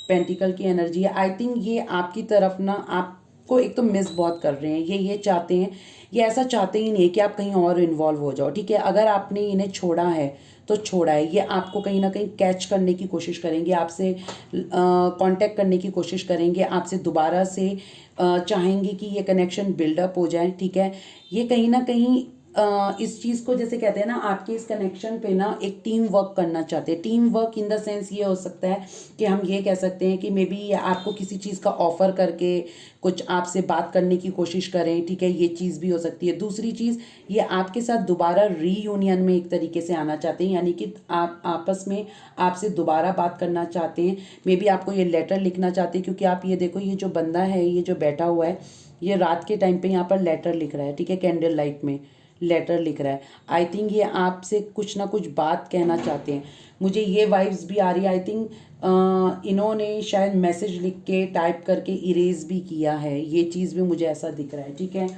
पेंटिकल की एनर्जी है। आई थिंक ये आपकी तरफ ना आपको एक तो मिस बहुत कर रहे हैं, ये चाहते हैं, ये ऐसा चाहते ही नहीं है कि आप कहीं और इन्वॉल्व हो जाओ, ठीक है। अगर आपने इन्हें छोड़ा है तो छोड़ा है, ये आपको कहीं ना कहीं कैच करने की कोशिश करेंगे, आपसे कांटेक्ट करने की कोशिश करेंगे, आपसे दोबारा से चाहेंगे कि ये कनेक्शन बिल्डअप हो जाए, ठीक है। ये कहीं ना कहीं इस चीज़ को जैसे कहते हैं ना, आपके इस कनेक्शन पे ना एक टीम वर्क करना चाहते हैं। Team work in the sense ये हो सकता है कि हम ये कह सकते हैं कि मे बी आपको किसी चीज़ का ऑफर करके कुछ आपसे बात करने की कोशिश करें, ठीक है, ये चीज़ भी हो सकती है। दूसरी चीज़, ये आपके साथ दोबारा रीयूनियन में एक तरीके से आना चाहते हैं, यानी कि आप आपस में आपसे दोबारा बात करना चाहते हैं। मे बी आपको ये लेटर लिखना चाहते हैं, क्योंकि आप ये देखो, ये जो बंदा है, ये जो बैठा हुआ है, ये रात के टाइम पे यहाँ पर लेटर लिख रहा है, ठीक है, कैंडल लाइट में लेटर लिख रहा है। आई थिंक ये आपसे कुछ ना कुछ बात कहना चाहते हैं, मुझे ये वाइब्स भी आ रही है। आई थिंक इन्होंने शायद मैसेज लिख के टाइप करके इरेज भी किया है, ये चीज़ भी मुझे ऐसा दिख रहा है, ठीक है।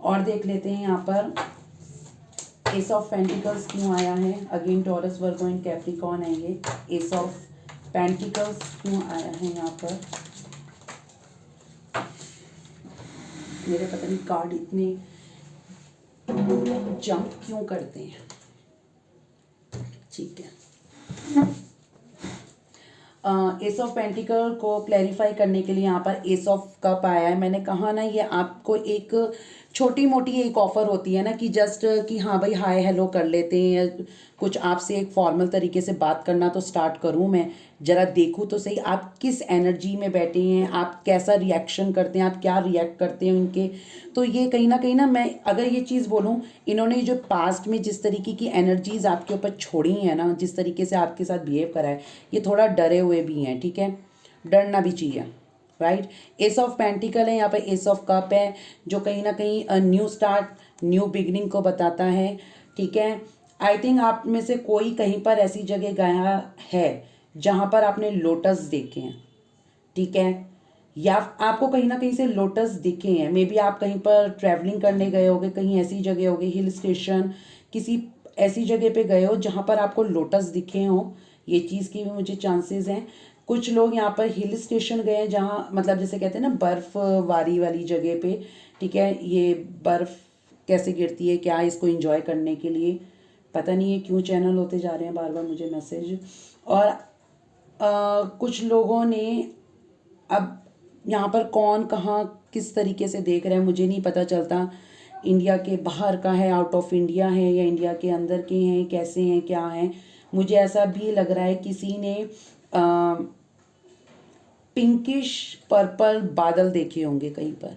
और देख लेते हैं यहाँ पर एस ऑफ पेंटिकल्स क्यों आया है। Again taurus, Virgo and Capricorn है ये। एस ऑफ पेंटिकल्स क्यों आया है यहाँ पर। मेरे पता नहीं कार्ड इतने जंप क्यों करते हैं, ठीक है। एस ऑफ पेंटिकल को क्लैरिफाई करने के लिए यहाँ पर एस ऑफ कप आया है। मैंने कहा ना, ये आपको एक छोटी मोटी एक ऑफ़र होती है ना, कि जस्ट कि हाँ भाई हाय हेलो कर लेते हैं, कुछ आपसे एक फॉर्मल तरीके से बात करना तो स्टार्ट करूँ मैं, ज़रा देखूँ तो सही आप किस एनर्जी में बैठे हैं, आप कैसा रिएक्शन करते हैं, आप क्या रिएक्ट करते हैं उनके। तो ये कहीं ना मैं अगर ये चीज़ बोलूँ, इन्होंने जो पास्ट में जिस तरीके की एनर्जीज आपके ऊपर छोड़ी हैं ना, जिस तरीके से आपके साथ बिहेव करा है, ये थोड़ा डरे हुए भी हैं, ठीक है, डरना भी चाहिए, राइट। एस ऑफ पेंटिकल है यहाँ पर, एस ऑफ कप है, जो कहीं ना कहीं न्यू स्टार्ट, न्यू बिगनिंग को बताता है, ठीक है। आई थिंक आप में से कोई कहीं पर ऐसी जगह गया है जहाँ पर आपने लोटस देखे हैं, ठीक है, या आपको कहीं ना कहीं से लोटस दिखे हैं। मे बी आप कहीं पर ट्रैवलिंग करने गए होगे, कहीं ऐसी जगह होगी, हिल स्टेशन, किसी ऐसी जगह पे गए हो जहाँ पर आपको लोटस दिखे हों, ये चीज़ की भी मुझे चांसेस हैं। कुछ लोग यहाँ पर हिल स्टेशन गए हैं, जहाँ मतलब जैसे कहते हैं ना बर्फ़बारी वाली जगह पे, ठीक है, ये बर्फ़ कैसे गिरती है, क्या इसको एंजॉय करने के लिए, पता नहीं है क्यों चैनल होते जा रहे हैं बार बार मुझे मैसेज। और कुछ लोगों ने, अब यहाँ पर कौन कहाँ किस तरीके से देख रहे हैं मुझे नहीं पता चलता, इंडिया के बाहर का है, आउट ऑफ इंडिया है, या इंडिया के अंदर के हैं, कैसे हैं, क्या हैं। मुझे ऐसा भी लग रहा है किसी ने पिंकिश पर्पल बादल देखे होंगे कहीं पर,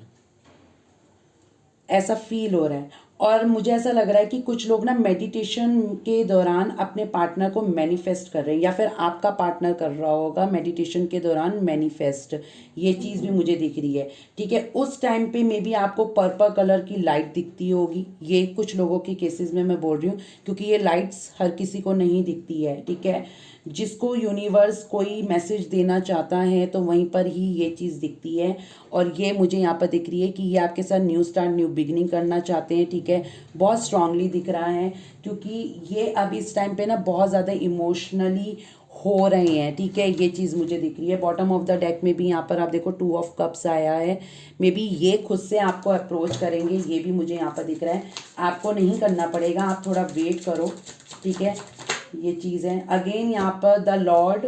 ऐसा फील हो रहा है। और मुझे ऐसा लग रहा है कि कुछ लोग ना मेडिटेशन के दौरान अपने पार्टनर को मैनिफेस्ट कर रहे हैं, या फिर आपका पार्टनर कर रहा होगा मेडिटेशन के दौरान मैनिफेस्ट, ये चीज़ भी मुझे दिख रही है, ठीक है। उस टाइम पे मे बी आपको पर्पल कलर की लाइट दिखती होगी, ये कुछ लोगों के केसेस में मैं बोल रही हूँ, क्योंकि ये लाइट्स हर किसी को नहीं दिखती है, ठीक है। जिसको यूनिवर्स कोई मैसेज देना चाहता है तो वहीं पर ही ये चीज़ दिखती है। और ये मुझे यहाँ पर दिख रही है कि ये आपके साथ न्यू स्टार्ट, न्यू बिगनिंग करना चाहते हैं, ठीक है, बहुत स्ट्रांगली दिख रहा है, क्योंकि ये अब इस टाइम पे ना बहुत ज़्यादा इमोशनली हो रहे हैं, ठीक है, ये चीज़ मुझे दिख रही है। बॉटम ऑफ द डेक में भी यहाँ पर आप देखो 2 ऑफ कप्स आया है, मे बी ये खुद से आपको अप्रोच करेंगे, ये भी मुझे यहाँ पर दिख रहा है। आपको नहीं करना पड़ेगा, आप थोड़ा वेट करो, ठीक है, ये चीज़ है। अगेन यहाँ पर द लॉर्ड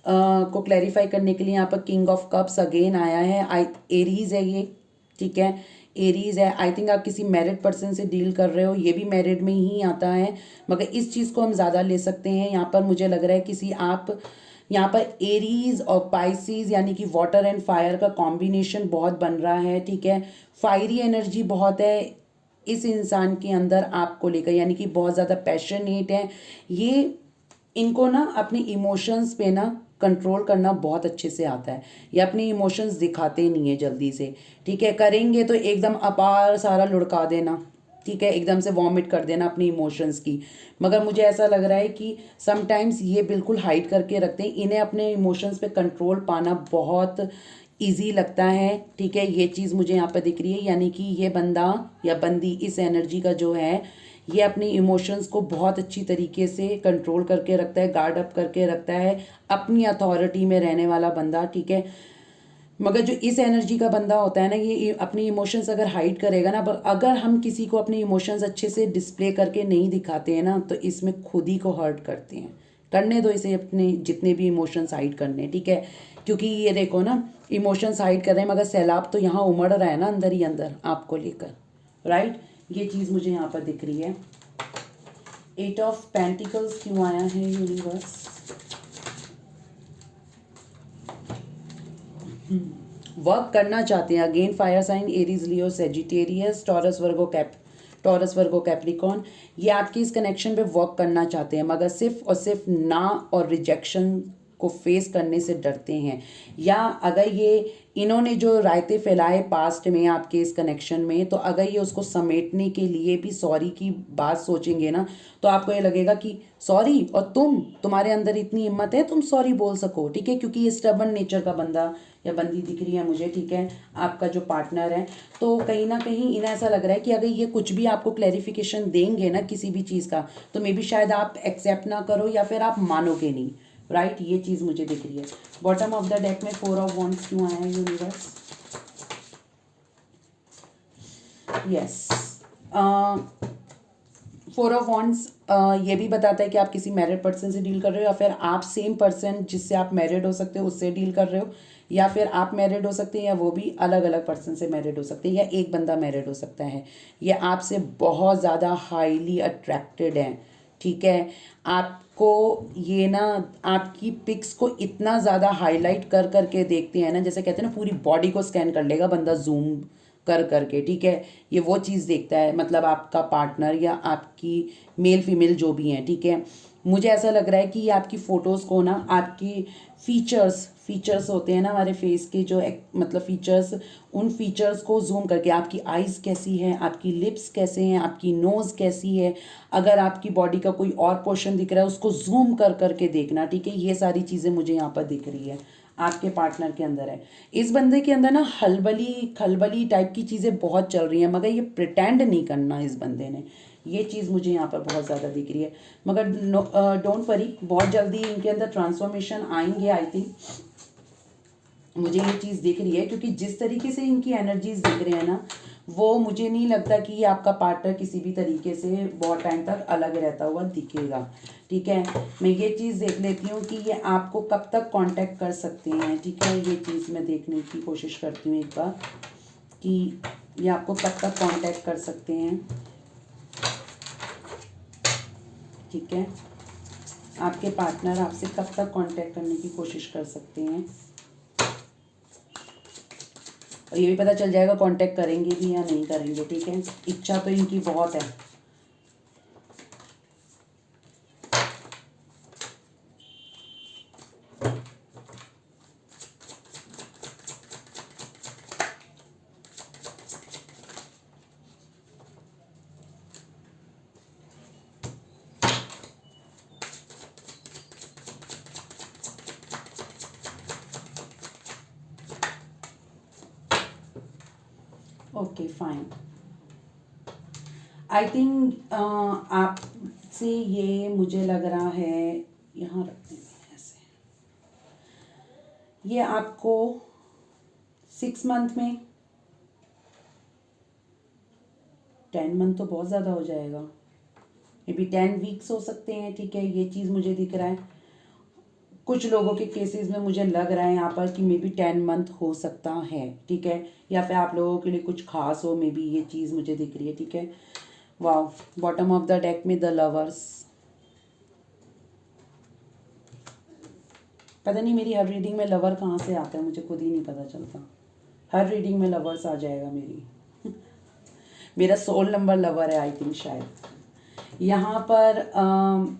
को क्लैरिफाई करने के लिए यहाँ पर किंग ऑफ कप्स अगेन आया है। एरीज है ये, ठीक है, एरीज है। आई थिंक आप किसी मैरिड पर्सन से डील कर रहे हो, ये भी मैरिड में ही आता है, मगर इस चीज़ को हम ज़्यादा ले सकते हैं। यहाँ पर मुझे लग रहा है किसी आप यहाँ पर एरीज और पाइसिस यानी कि वाटर एंड फायर का कॉम्बिनेशन बहुत बन रहा है, ठीक है। फायरी एनर्जी बहुत है इस इंसान के अंदर आपको लेकर, यानी कि बहुत ज़्यादा पैशनेट है ये, इनको ना अपने इमोशंस पे ना कंट्रोल करना बहुत अच्छे से आता है, ये अपने इमोशंस दिखाते नहीं है जल्दी से, ठीक है। करेंगे तो एकदम अपार सारा लुढ़का देना, ठीक है, एकदम से वॉमिट कर देना अपनी इमोशंस की। मगर मुझे ऐसा लग रहा है कि समटाइम्स ये बिल्कुल हाइड करके रखते हैं, इन्हें अपने इमोशंस पे कंट्रोल पाना बहुत ईजी लगता है, ठीक है, ये चीज़ मुझे यहाँ पर दिख रही है। यानी कि ये बंदा या बंदी इस एनर्जी का जो है, ये अपनी इमोशंस को बहुत अच्छी तरीके से कंट्रोल करके रखता है, गार्ड अप करके रखता है, अपनी अथॉरिटी में रहने वाला बंदा, ठीक है। मगर जो इस एनर्जी का बंदा होता है ना, ये अपनी इमोशंस अगर हाइड करेगा ना, अगर हम किसी को अपने इमोशंस अच्छे से डिस्प्ले करके नहीं दिखाते हैं ना, तो इसमें खुद ही को हर्ट करते हैं। करने दो इसे, अपने जितने भी इमोशंस हाइड करने, ठीक है, क्योंकि ये देखो ना, इमोशंस हाइड कर रहे हैं मगर सैलाब तो यहाँ उमड़ रहा है ना अंदर ही अंदर आपको लेकर, राइट। ये चीज़ मुझे यहाँ पर दिख रही है। 8 ऑफ पेंटिकल्स क्यों आया है यूनिवर्स? वर्क करना चाहते हैं अगेन फायर साइन, एरीज, लियो, सेजिटेरियस, टॉरस वर्गो कैप्रिकॉन। ये आपकी इस कनेक्शन पे वर्क करना चाहते हैं, मगर सिर्फ और सिर्फ ना और रिजेक्शन को फेस करने से डरते हैं। या अगर ये इन्होंने जो रायते फैलाए पास्ट में आपके इस कनेक्शन में, तो अगर ये उसको समेटने के लिए भी सॉरी की बात सोचेंगे ना, तो आपको ये लगेगा कि सॉरी, और तुम्हारे अंदर इतनी हिम्मत है तुम सॉरी बोल सको, ठीक है, क्योंकि ये स्टबर्न नेचर का बंदा या बंदी दिख रही है मुझे, ठीक है, आपका जो पार्टनर है। तो कहीं ना कहीं इन्हें ऐसा लग रहा है कि अगर ये कुछ भी आपको क्लैरिफिकेशन देंगे ना किसी भी चीज़ का, तो मे बी शायद आप एक्सेप्ट ना करो या फिर आप मानोगे नहीं, राइट। ये चीज़ मुझे दिख रही है। बॉटम ऑफ द डेक में 4 ऑफ वॉन्ड्स क्यों आया है यूनिवर्स? यस, 4 ऑफ वॉन्ड्स ये भी बताता है कि आप किसी मैरिड पर्सन से डील कर रहे हो, या फिर आप सेम पर्सन जिससे आप मैरिड हो सकते हो उससे डील कर रहे हो, या फिर आप मैरिड हो सकते हैं या वो भी अलग अलग पर्सन से मैरिड हो सकते हैं, या एक बंदा मैरिड हो सकता है। ये आपसे बहुत ज़्यादा हाईली अट्रैक्टेड हैं, ठीक है। आपको ये ना आपकी पिक्स को इतना ज़्यादा हाईलाइट कर करके देखते हैं ना, जैसे कहते हैं ना पूरी बॉडी को स्कैन कर लेगा बंदा जूम कर करके, ठीक है। ये वो चीज़ देखता है, मतलब आपका पार्टनर या आपकी मेल फीमेल जो भी हैं, ठीक है। मुझे ऐसा लग रहा है कि ये आपकी फ़ोटोज़ को ना, आपकी फीचर्स होते हैं ना हमारे फेस के जो मतलब फीचर्स, उन फीचर्स को जूम करके, आपकी आइज़ कैसी हैं, आपकी लिप्स कैसे हैं, आपकी नोज़ कैसी है, अगर आपकी बॉडी का कोई और पोर्शन दिख रहा है उसको जूम कर करके देखना, ठीक है। ये सारी चीज़ें मुझे यहाँ पर दिख रही है आपके पार्टनर के अंदर है। इस बंदे के अंदर ना हलबली खलबली टाइप की चीज़ें बहुत चल रही हैं, मगर ये प्रिटेंड नहीं करना इस बंदे ने। ये चीज़ मुझे यहाँ पर बहुत ज़्यादा दिख रही है, मगर डोंट वरी, बहुत जल्दी इनके अंदर ट्रांसफॉर्मेशन आएंगे आई थिंक। मुझे ये चीज़ दिख रही है क्योंकि जिस तरीके से इनकी एनर्जीज दिख रहे हैं ना, वो मुझे नहीं लगता कि ये आपका पार्टनर किसी भी तरीके से बहुत टाइम तक अलग रहता हुआ दिखेगा, ठीक है। मैं ये चीज़ देख लेती हूँ कि ये आपको कब तक कांटेक्ट कर सकते हैं, ठीक है। ये चीज़ मैं देखने की कोशिश करती हूँ एक बार कि ये आपको कब तक कांटेक्ट कर सकते हैं, ठीक है। आपके पार्टनर आपसे कब तक कांटेक्ट करने की कोशिश कर सकते हैं, और ये भी पता चल जाएगा कांटेक्ट करेंगे भी या नहीं करेंगे, ठीक है। इच्छा तो इनकी बहुत है। ओके फाइन, आई थिंक आपसे ये मुझे लग रहा है, यहाँ रखते हैं ऐसे, ये आपको 6 मंथ में, 10 मंथ तो बहुत ज़्यादा हो जाएगा, मे बी 10 वीक्स हो सकते हैं, ठीक है। ये चीज़ मुझे दिख रहा है। कुछ लोगों के केसेस में मुझे लग रहा है यहाँ पर कि मे बी 10 मंथ हो सकता है, ठीक है। या फिर आप लोगों के लिए कुछ खास हो, मे बी, ये चीज़ मुझे दिख रही है, ठीक है। Wow, bottom of the deck में द लवर्स। पता नहीं मेरी हर रीडिंग में लवर कहाँ से आता है, मुझे खुद ही नहीं पता चलता। हर रीडिंग में लवर्स आ जाएगा मेरी मेरा 16 नंबर लवर है आई थिंक शायद। यहाँ पर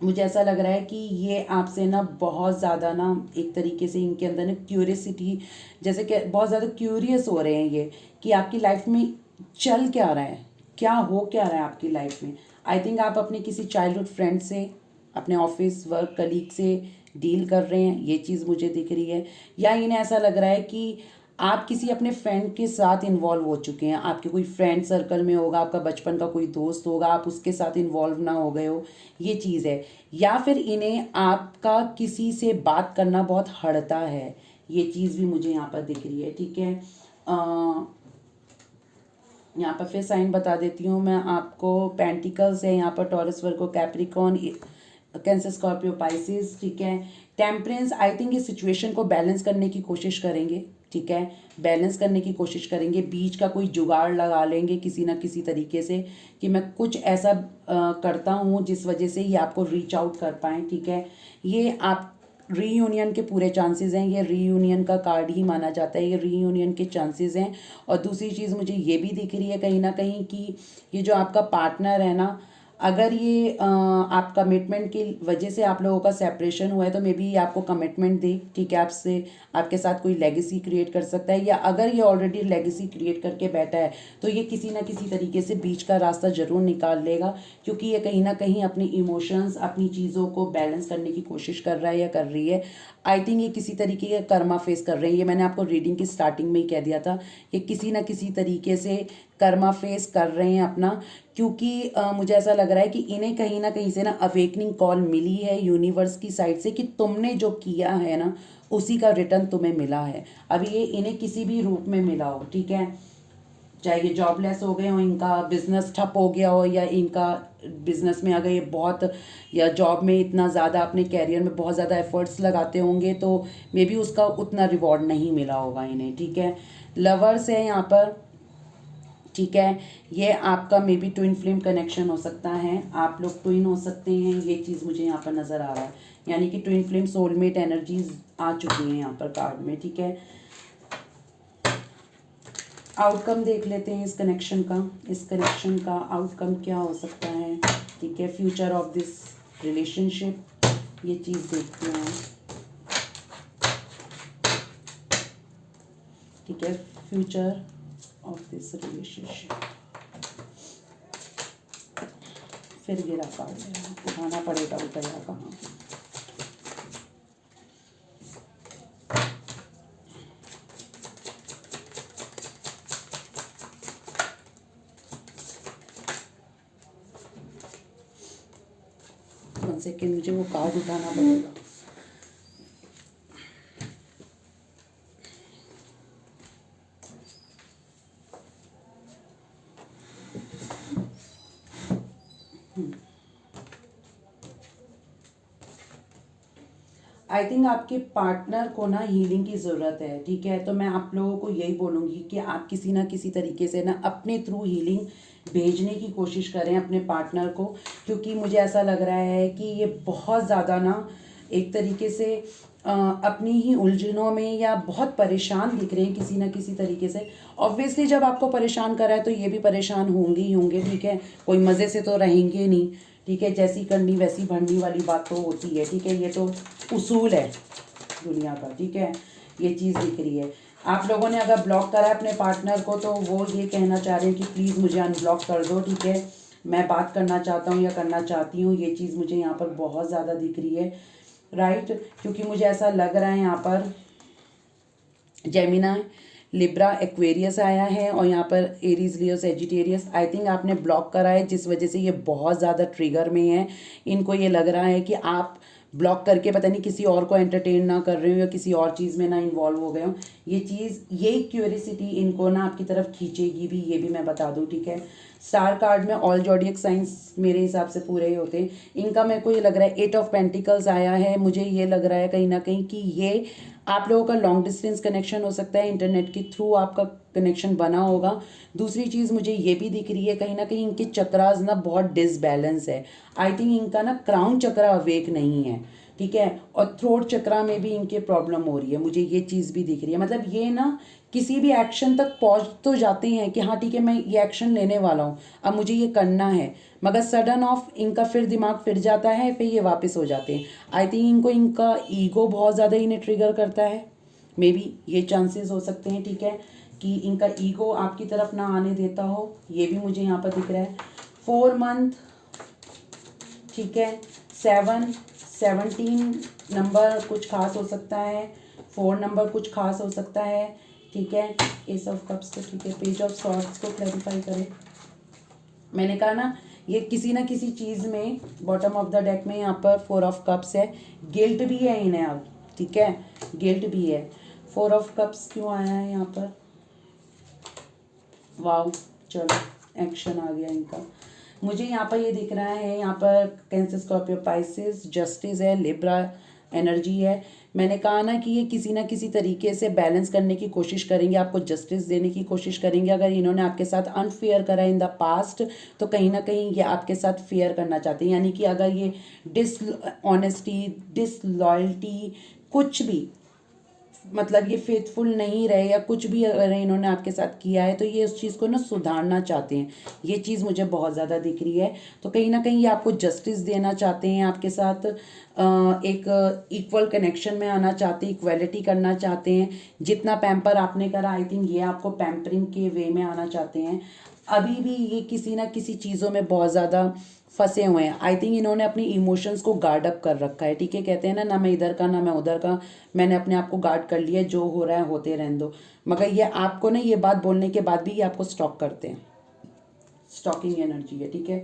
मुझे ऐसा लग रहा है कि ये आपसे ना बहुत ज़्यादा ना एक तरीके से इनके अंदर ना क्यूरियसिटी, जैसे कि बहुत ज़्यादा क्यूरियस हो रहे हैं ये कि आपकी लाइफ में चल क्या रहा है, क्या हो क्या रहा है आपकी लाइफ में। आई थिंक आप अपने किसी चाइल्डहुड फ्रेंड से, अपने ऑफिस वर्क कलीग से डील कर रहे हैं, ये चीज़ मुझे दिख रही है। या इन्हें ऐसा लग रहा है कि आप किसी अपने फ्रेंड के साथ इन्वॉल्व हो चुके हैं, आपके कोई फ्रेंड सर्कल में होगा, आपका बचपन का कोई दोस्त होगा, आप उसके साथ इन्वॉल्व ना हो गए हो, ये चीज़ है। या फिर इन्हें आपका किसी से बात करना बहुत हड़ता है, ये चीज़ भी मुझे यहाँ पर दिख रही है, ठीक है। यहाँ पर फिर साइन बता देती हूँ मैं आपको। पेंटिकल्स है यहाँ पर, Taurus Virgo Capricorn, cancer Scorpio Pisces, ठीक है। टेम्परेंस, आई थिंक इस सिचुएशन को बैलेंस करने की कोशिश करेंगे, ठीक है, बैलेंस करने की कोशिश करेंगे, बीच का कोई जुगाड़ लगा लेंगे किसी ना किसी तरीके से कि मैं कुछ ऐसा करता हूँ जिस वजह से ये आपको रीच आउट कर पाएँ, ठीक है। ये आप रीयूनियन के पूरे चांसेस हैं, ये रीयूनियन का कार्ड ही माना जाता है, ये रीयूनियन के चांसेस हैं। और दूसरी चीज़ मुझे ये भी दिख रही है कहीं ना कहीं कि ये जो आपका पार्टनर है ना, अगर ये आप कमिटमेंट की वजह से आप लोगों का सेपरेशन हुआ है तो मे बी आपको कमिटमेंट दे, ठीक है, आपसे आपके साथ कोई लेगेसी क्रिएट कर सकता है, या अगर ये ऑलरेडी लेगेसी क्रिएट करके बैठा है तो ये किसी ना किसी तरीके से बीच का रास्ता ज़रूर निकाल लेगा, क्योंकि ये कहीं ना कहीं अपनी इमोशंस, अपनी चीज़ों को बैलेंस करने की कोशिश कर रहा है या कर रही है। आई थिंक ये किसी तरीके का कर्मा फेस कर रहे हैं, ये मैंने आपको रीडिंग की स्टार्टिंग में ही कह दिया था, ये किसी ना किसी तरीके से कर्मा फेस कर रहे हैं अपना, क्योंकि मुझे ऐसा लग रहा है कि इन्हें कहीं ना कहीं से ना अवेकनिंग कॉल मिली है यूनिवर्स की साइड से कि तुमने जो किया है ना उसी का रिटर्न तुम्हें मिला है। अभी ये इन्हें किसी भी रूप में मिला हो, ठीक है, चाहे ये जॉबलेस हो गए हो, इनका बिजनेस ठप हो गया हो, या इनका बिजनेस में अगर ये बहुत, या जॉब में इतना ज़्यादा अपने कैरियर में बहुत ज़्यादा एफर्ट्स लगाते होंगे तो मे बी उसका उतना रिवॉर्ड नहीं मिला होगा इन्हें, ठीक है। लवर्स है यहाँ पर, ठीक है, ये आपका may be twin flame connection हो सकता है, आप लोग ट्विन हो सकते हैं, ये चीज़ मुझे यहाँ पर नज़र आ रहा है, यानी कि ट्विन फ्लेम सोलमेट एनर्जीज आ चुकी हैं यहाँ पर कार्ड में, ठीक है। आउटकम देख लेते हैं इस कनेक्शन का, इस कनेक्शन का आउटकम क्या हो सकता है, ठीक है। फ्यूचर ऑफ दिस रिलेशनशिप, ये चीज़ देखते हैं, ठीक है। फ्यूचर ऑफ दिस रिलेशनशिप, फिर गिरा कार्ड, उठाना पड़ेगा, उठाया कहाँ। वन सेकेंड, मुझे वो कार्ड उठाना पड़ेगा। आई थिंक आपके पार्टनर को ना हीलिंग की ज़रूरत है, ठीक है, तो मैं आप लोगों को यही बोलूँगी कि आप किसी ना किसी तरीके से ना अपने थ्रू हीलिंग भेजने की कोशिश करें अपने पार्टनर को, क्योंकि मुझे ऐसा लग रहा है कि ये बहुत ज़्यादा ना एक तरीके से अपनी ही उलझनों में या बहुत परेशान दिख रहे हैं किसी ना किसी तरीके से। ऑब्वियसली जब आपको परेशान कर रहा है तो ये भी परेशान होंगे ही होंगे, ठीक है, कोई मज़े से तो रहेंगे नहीं, ठीक है, जैसी करनी वैसी भरनी वाली बात तो होती है, ठीक है, ये तो उसूल है दुनिया का, ठीक है, ये चीज़ दिख रही है। आप लोगों ने अगर ब्लॉक करा है अपने पार्टनर को तो वो ये कहना चाह रहे हैं कि प्लीज़ मुझे अनब्लॉक कर दो, ठीक है, मैं बात करना चाहता हूँ या करना चाहती हूँ, ये चीज़ मुझे यहाँ पर बहुत ज़्यादा दिख रही है, राइट, क्योंकि मुझे ऐसा लग रहा है यहाँ पर जेमिनी, लिब्रा, एक्वेरियस आया है और यहाँ पर Aries, Leo, Sagittarius. I think आपने ब्लॉक करा है जिस वजह से ये बहुत ज़्यादा ट्रिगर में है, इनको ये लग रहा है कि आप ब्लॉक करके पता नहीं किसी और को एंटरटेन ना कर रहे हो या किसी और चीज़ में ना इन्वॉल्व हो गए हो, ये चीज़, ये क्यूरियसिटी इनको ना आपकी तरफ खींचेगी भी, ये भी मैं बता दूँ, ठीक है। स्टार कार्ड में ऑल जॉडियक साइंस मेरे हिसाब से पूरे ही होते हैं, इनका मेरे को ये लग रहा है 8 ऑफ पेंटिकल्स आया है, मुझे ये लग रहा है कहीं ना कहीं कि ये आप लोगों का लॉन्ग डिस्टेंस कनेक्शन हो सकता है, इंटरनेट के थ्रू आपका कनेक्शन बना होगा। दूसरी चीज़ मुझे ये भी दिख रही है कहीं ना कहीं इनके चक्रास ना बहुत डिसबैलेंस है, आई थिंक इनका ना क्राउन चक्रा अवेक नहीं है, ठीक है, और थ्रोट चक्रा में भी इनके प्रॉब्लम हो रही है, मुझे ये चीज़ भी दिख रही है। मतलब ये ना किसी भी एक्शन तक पहुंच तो जाते हैं कि हाँ ठीक है मैं ये एक्शन लेने वाला हूँ, अब मुझे ये करना है, मगर सडन ऑफ इनका फिर दिमाग फिर जाता है, फिर ये वापस हो जाते हैं। आई थिंक इनको इनका ईगो बहुत ज़्यादा इन्हें ट्रिगर करता है, मे बी ये चांसेस हो सकते हैं, ठीक है, कि इनका ईगो आपकी तरफ ना आने देता हो, ये भी मुझे यहाँ पर दिख रहा है। 4 मंथ, ठीक है, 17 नंबर कुछ खास हो सकता है, 4 नंबर कुछ खास हो सकता है, ठीक है। एस ऑफ कप्स को, ठीक है, पेज ऑफ सॉर्ड्स को क्लैरिफाई करें। मैंने कहा ना ये किसी ना किसी चीज़ में बॉटम ऑफ द डेक में यहाँ पर 4 ऑफ कप्स है, गिल्ट भी है इन्हें अब, ठीक है, गिल्ट भी है। 4 ऑफ कप्स क्यों आया है यहाँ पर, वाओ, चलो एक्शन आ गया इनका। मुझे यहाँ पर ये दिख रहा है, यहाँ पर कैंसर, स्कॉर्पियो, पाइसेस, जस्टिस है, लिब्रा, एनर्जी है। मैंने कहा ना कि ये किसी ना किसी तरीके से बैलेंस करने की कोशिश करेंगे, आपको जस्टिस देने की कोशिश करेंगे। अगर इन्होंने आपके साथ अनफेयर करा इन द पास्ट, तो कहीं ना कहीं ये आपके साथ फेयर करना चाहते हैं। यानी कि अगर ये डिसऑनेस्टी, डिसलॉयल्टी, कुछ भी, मतलब ये फेथफुल नहीं रहे या कुछ भी अगर इन्होंने आपके साथ किया है, तो ये उस चीज़ को ना सुधारना चाहते हैं। ये चीज़ मुझे बहुत ज़्यादा दिख रही है। तो कहीं ना कहीं ये आपको जस्टिस देना चाहते हैं, आपके साथ एक इक्वल कनेक्शन में आना चाहते हैं, इक्वलिटी करना चाहते हैं। जितना पैम्पर आपने करा, आई थिंक ये आपको पैम्परिंग के वे में आना चाहते हैं। अभी भी ये किसी ना किसी चीज़ों में बहुत ज़्यादा फंसे हुए हैं। आई थिंक इन्होंने अपनी इमोशंस को गार्ड अप कर रखा है, ठीक है। कहते हैं ना मैं इधर का ना मैं उधर का, मैंने अपने आप को गार्ड कर लिया, जो हो रहा है होते रहने दो। मगर ये आपको ना ये बात बोलने के बाद भी ये आपको स्टॉक करते हैं। स्टॉकिंग एनर्जी है, ठीक है।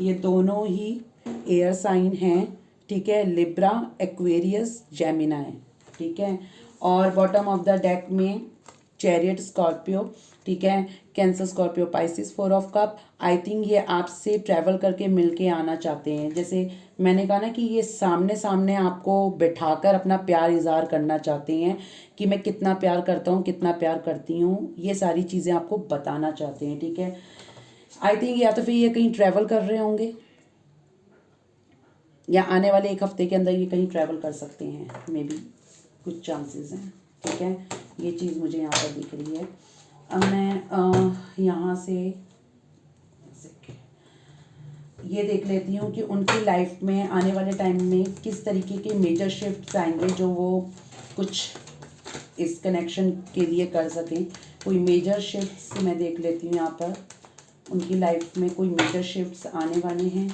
ये दोनों ही एयर साइन हैं, ठीक है। लिब्रा, एक्वेरियस, जेमिनाई, ठीक है। और बॉटम ऑफ द डेक में चैरियट, स्कॉर्पियो, ठीक है। Cancer, Scorpio, Pisces, 4 of cup. I think ये आपसे ट्रैवल करके मिलके आना चाहते हैं। जैसे मैंने कहा ना कि ये सामने सामने आपको बिठाकर अपना प्यार इजहार करना चाहते हैं कि मैं कितना प्यार करता हूँ, कितना प्यार करती हूँ। ये सारी चीज़ें आपको बताना चाहते हैं, ठीक है। आई थिंक या तो फिर ये कहीं ट्रैवल कर रहे होंगे, या आने वाले 1 हफ्ते के अंदर ये कहीं ट्रैवल कर सकते हैं, मे बी कुछ चांसेस हैं, ठीक है। ये चीज़ मुझे यहाँ पर दिख रही है। अब मैं यहाँ से ये देख लेती हूँ कि उनकी लाइफ में आने वाले टाइम में किस तरीके के मेजर शिफ्ट्स आएंगे जो वो कुछ इस कनेक्शन के लिए कर सकें। कोई मेजर शिफ्ट्स मैं देख लेती हूँ यहाँ पर, उनकी लाइफ में कोई मेजर शिफ्ट्स आने वाले हैं,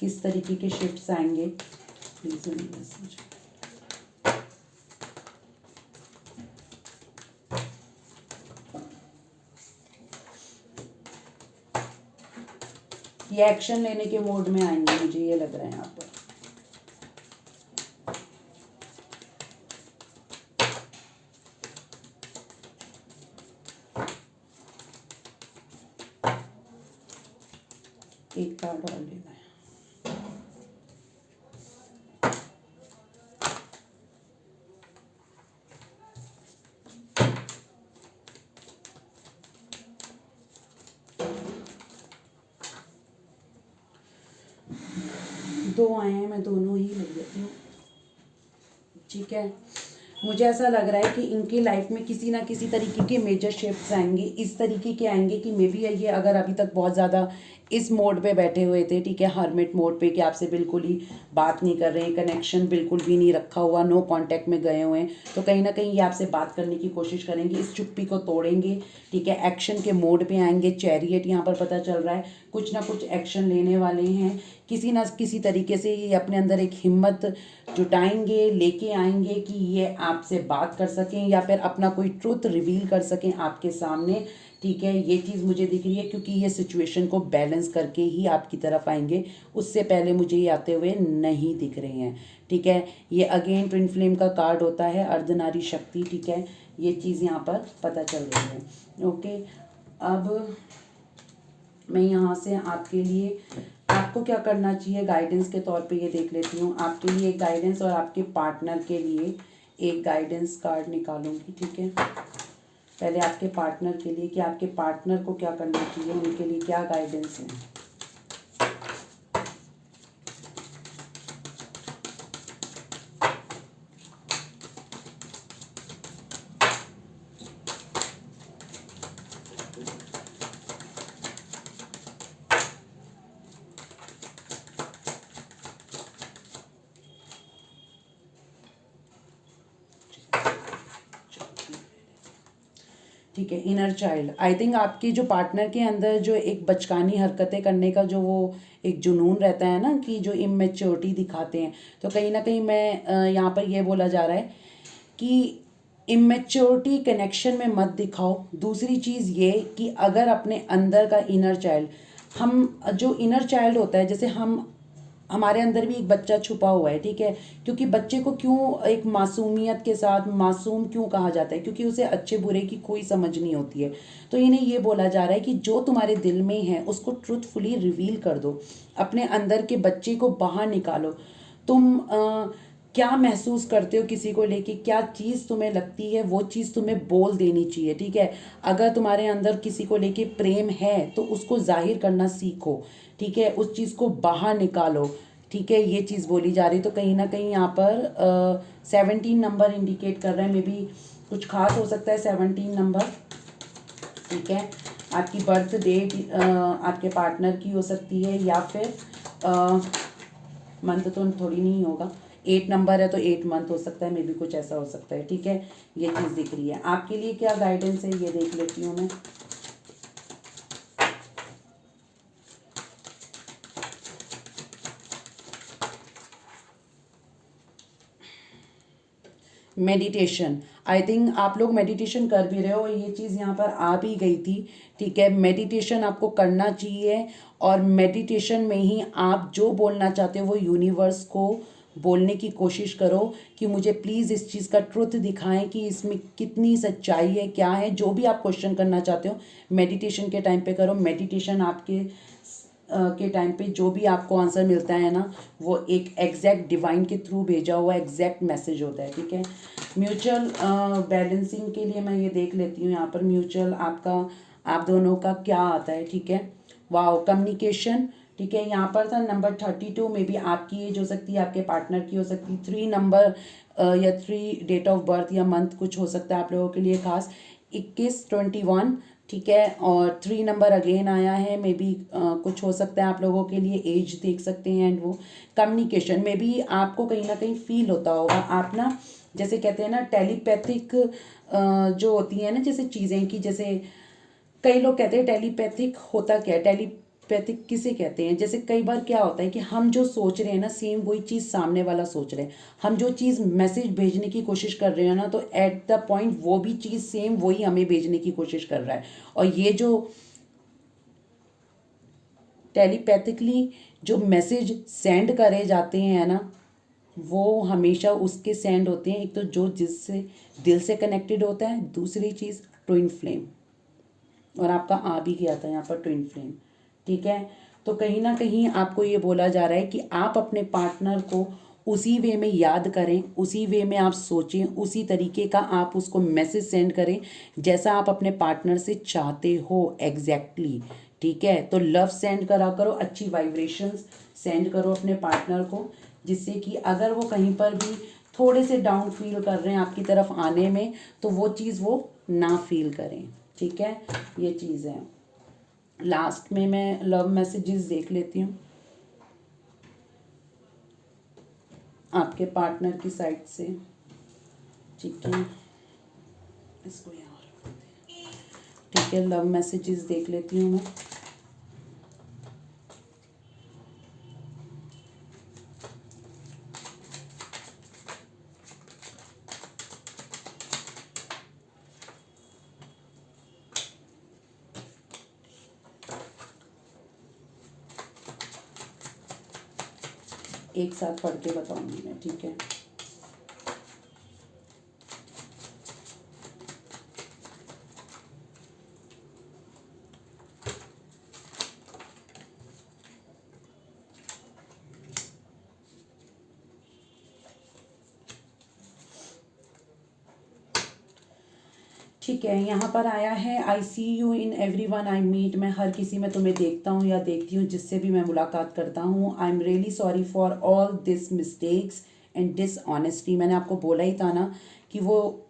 किस तरीके के शिफ्ट्स आएंगे, प्लीज़ मुझे। ये एक्शन लेने के मोड में आएंगे, मुझे ये लग रहा है यहाँ पर। एक कार्ड और लेना है। दो आए हैं, मैं दोनों ही ले लेती हूँ, ठीक है। मुझे ऐसा लग रहा है कि इनकी लाइफ में किसी ना किसी तरीके के मेजर शिफ्ट्स आएंगे। इस तरीके के आएंगे कि मे बी ये अगर अभी तक बहुत ज़्यादा इस मोड पे बैठे हुए थे, ठीक है, हर्मिट मोड पे, कि आपसे बिल्कुल ही बात नहीं कर रहे हैं, कनेक्शन बिल्कुल भी नहीं रखा हुआ, नो कांटेक्ट में गए हुए हैं, तो कहीं ना कहीं ये आपसे बात करने की कोशिश करेंगे, इस चुप्पी को तोड़ेंगे, ठीक है। एक्शन के मोड पे आएंगे। चैरियट यहाँ पर पता चल रहा है, कुछ ना कुछ एक्शन लेने वाले हैं। किसी ना किसी तरीके से ये अपने अंदर एक हिम्मत जुटाएंगे, लेके आएंगे कि ये आपसे बात कर सकें या फिर अपना कोई ट्रुथ रिवील कर सकें आपके सामने, ठीक है। ये चीज़ मुझे दिख रही है, क्योंकि ये सिचुएशन को बैलेंस करके ही आपकी तरफ आएंगे। उससे पहले मुझे ये आते हुए नहीं दिख रहे हैं, ठीक है। ये अगेन ट्विन फ्लेम का कार्ड होता है, अर्धनारी शक्ति, ठीक है। ये चीज़ यहाँ पर पता चल रही है, ओके। अब मैं यहाँ से आपके लिए, आपको क्या करना चाहिए गाइडेंस के तौर पे, ये देख लेती हूँ। आपके लिए एक गाइडेंस और आपके पार्टनर के लिए एक गाइडेंस कार्ड निकालूंगी, ठीक है। पहले आपके पार्टनर के लिए, कि आपके पार्टनर को क्या करना चाहिए, उनके लिए क्या गाइडेंस है। ठीक है, इनर चाइल्ड। आई थिंक आपके जो पार्टनर के अंदर जो एक बचकानी हरकतें करने का जो वो एक जुनून रहता है ना, कि जो इमेच्योरिटी दिखाते हैं, तो कहीं ना कहीं मैं यहाँ पर ये बोला जा रहा है कि इमेच्योरिटी कनेक्शन में मत दिखाओ। दूसरी चीज़ ये कि अगर अपने अंदर का इनर चाइल्ड, हम जो इनर चाइल्ड होता है, जैसे हमारे अंदर भी एक बच्चा छुपा हुआ है, ठीक है। क्योंकि बच्चे को क्यों एक मासूमियत के साथ मासूम क्यों कहा जाता है, क्योंकि उसे अच्छे बुरे की कोई समझ नहीं होती है। तो इन्हें ये बोला जा रहा है कि जो तुम्हारे दिल में है उसको ट्रूथफुली रिवील कर दो, अपने अंदर के बच्चे को बाहर निकालो। तुम क्या महसूस करते हो किसी को लेके, क्या चीज़ तुम्हें लगती है, वो चीज़ तुम्हें बोल देनी चाहिए, ठीक है। अगर तुम्हारे अंदर किसी को लेके प्रेम है तो उसको जाहिर करना सीखो, ठीक है, उस चीज़ को बाहर निकालो, ठीक है, ये चीज़ बोली जा रही। तो कहीं ना कहीं यहाँ पर 17 नंबर इंडिकेट कर रहे हैं, मे बी कुछ खास हो सकता है 17 नंबर, ठीक है। आपकी बर्थ डेट आपके पार्टनर की हो सकती है, या फिर मंथ तो थोड़ी नहीं होगा, 8 नंबर है तो 8 मंथ हो सकता है, मे बी कुछ ऐसा हो सकता है, ठीक है। ये चीज़ दिख रही है। आपके लिए क्या गाइडेंस है ये देख लेती हूँ मैं। मेडिटेशन, आई थिंक आप लोग मेडिटेशन कर भी रहे हो, ये चीज़ यहाँ पर आ भी गई थी, ठीक है। मेडिटेशन आपको करना चाहिए, और मेडिटेशन में ही आप जो बोलना चाहते हो वो यूनिवर्स को बोलने की कोशिश करो कि मुझे प्लीज़ इस चीज़ का ट्रुथ दिखाएं कि इसमें कितनी सच्चाई है, क्या है, जो भी आप क्वेश्चन करना चाहते हो मेडिटेशन के टाइम पे करो। मेडिटेशन आपके के टाइम पे जो भी आपको आंसर मिलता है ना, वो एक एग्जैक्ट डिवाइन के थ्रू भेजा हुआ एग्जैक्ट मैसेज होता है, ठीक है। म्यूचुअल बैलेंसिंग के लिए मैं ये देख लेती हूँ यहाँ पर म्यूचुअल आपका, आप दोनों का क्या आता है, ठीक है। वाओ, कम्युनिकेशन, ठीक है। यहाँ पर था नंबर 32 में भी आपकी एज हो सकती है, आपके पार्टनर की हो सकती है, 3 नंबर या 3 डेट ऑफ बर्थ या मंथ कुछ हो सकता है आप लोगों के लिए खास, 21, 21, ठीक है। और 3 नंबर अगेन आया है, मे बी कुछ हो सकता है आप लोगों के लिए, एज देख सकते हैं। एंड वो कम्युनिकेशन में भी आपको कहीं ना कहीं फील होता होगा, आप ना जैसे कहते हैं ना टेलीपैथिक जो होती है ना जैसे चीज़ें की, जैसे कई लोग कहते हैं टेलीपैथिक होता क्या है, टेलीपैथिक किसे कहते हैं। जैसे कई बार क्या होता है कि हम जो सोच रहे हैं ना सेम वही चीज़ सामने वाला सोच रहे हैं, हम जो चीज़ मैसेज भेजने की कोशिश कर रहे हैं ना, तो एट द पॉइंट वो भी चीज़ सेम वही हमें भेजने की कोशिश कर रहा है। और ये जो टेलीपैथिकली जो मैसेज सेंड करे जाते हैं ना, वो हमेशा उसके सेंड होते हैं, एक तो जो जिससे दिल से कनेक्टेड होता है, दूसरी चीज़ ट्विन फ्लेम, और आपका आ भी गया था यहाँ पर ट्विन फ्लेम, ठीक है। तो कहीं ना कहीं आपको ये बोला जा रहा है कि आप अपने पार्टनर को उसी वे में याद करें, उसी वे में आप सोचें, उसी तरीके का आप उसको मैसेज सेंड करें जैसा आप अपने पार्टनर से चाहते हो एग्जैक्टली, ठीक है। तो लव सेंड करा करो, अच्छी वाइब्रेशंस सेंड करो अपने पार्टनर को, जिससे कि अगर वो कहीं पर भी थोड़े से डाउन फील कर रहे हैं आपकी तरफ आने में, तो वो चीज़ वो ना फील करें, ठीक है। ये चीज़ है। लास्ट में मैं लव मैसेजेस देख लेती हूँ आपके पार्टनर की साइड से, ठीक है। इसको यहाँ रख देते हैं, ठीक है। लव मैसेजेस देख लेती हूँ मैं। एक साथ पढ़ के बताऊंगी मैं, ठीक है। ठीक है, यहाँ पर आया है I see you in every one I meet, मैं हर किसी में तुम्हें देखता हूँ या देखती हूँ जिससे भी मैं मुलाकात करता हूँ। I am really sorry for all this mistakes and dishonesty, मैंने आपको बोला ही था ना कि वो